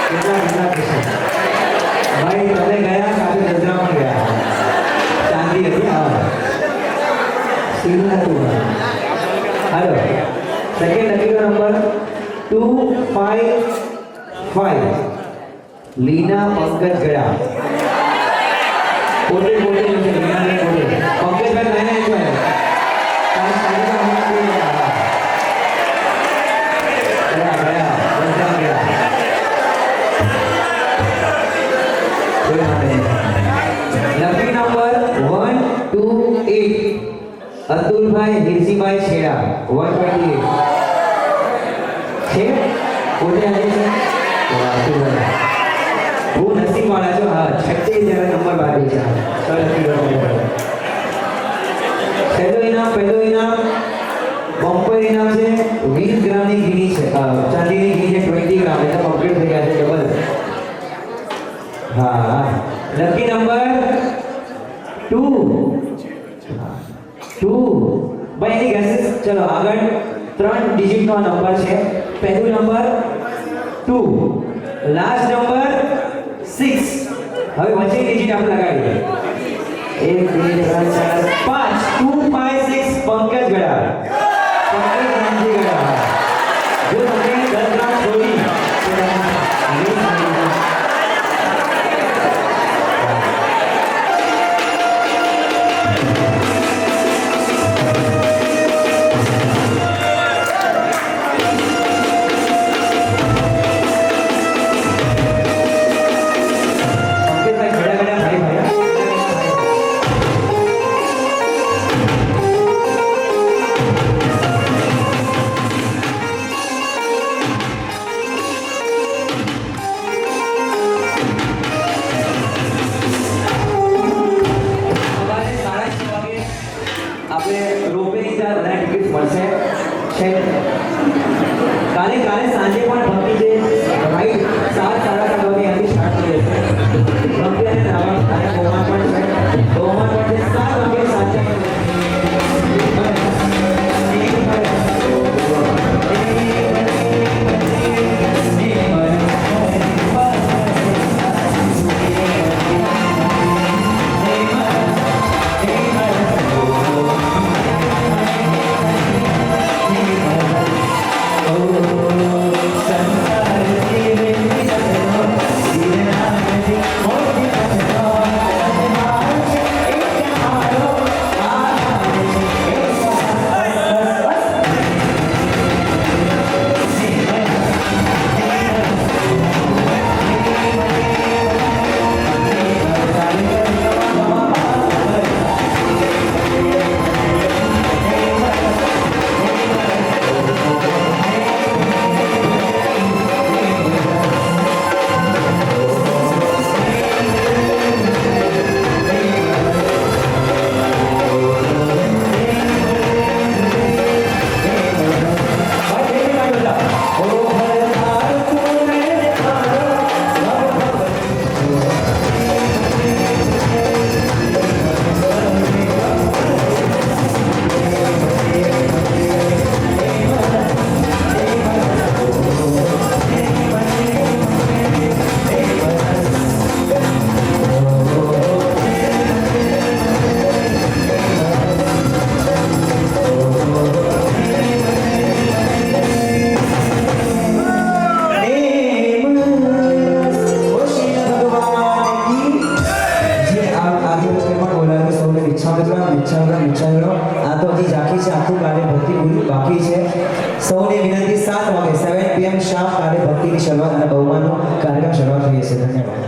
કેટલા ખુશ. ભાઈ તમે ગયા સાથે ગજરામાં ગયા. ચાંદી હતી હા સ્ટીલ હતું. હાલો સેકન્ડ લકીનો નંબર 255 લીના પંકજ ગડા. પોતે લીના ને પોતે પંકજભાઈ લઈને આવ્યો. 128 અતુલભાઈ હિરસીભાઈ છેડા 128 છે કોને આવે છે અતુલભાઈ બહુ નસીબવાળા છો હા 36 જરા નંબર બાકી છે ચલો પહેલો ઇનામ બમ્પર ઇનામ છે 20 ગ્રામની ઘીની છે ચાંદીની ઘી છે 20 ગ્રામ એટલે કમ્પ્લીટ થઈ ગયા છે ડબલ હા લકી નંબર 2 ભાઈ એની ગેસીસ ચલો આગળ 3 ડિજિટનો નંબર છે પહેલો નંબર 2 લાસ્ટ નંબર 6 હવે વચ્ચે ડિજિટ આપણે લગાડીએ 1 2 3 4 5 2 5 6 પંકજ ગડા પંકજ રામજી ગડા જો તમે 10 ગ્રામ છોડી તો આપણે રોપેની ત્યાં બધા ટિકિટ મળશે છે કાલે સાંજે પણ ભક્તિ જે રાઈટ 7:30 વાગે અહીંથી સ્ટાર્ટ થઈ જશે ભક્તિ અને રાવણ અને ગોમાં પણ છે ગોમાં પણ છે 7 વાગે સાંજે આ તો હજી ઝાંખી છે આખું કાર્ય ભક્તિ પૂરી બાકી છે સૌને વિનંતી 7 વાગે 7 PM શામ કાર્ય ભક્તિની શરૂઆત અને બહુમાનનો કાર્યક્રમ શરૂઆત થઈ જશે ધન્યવાદ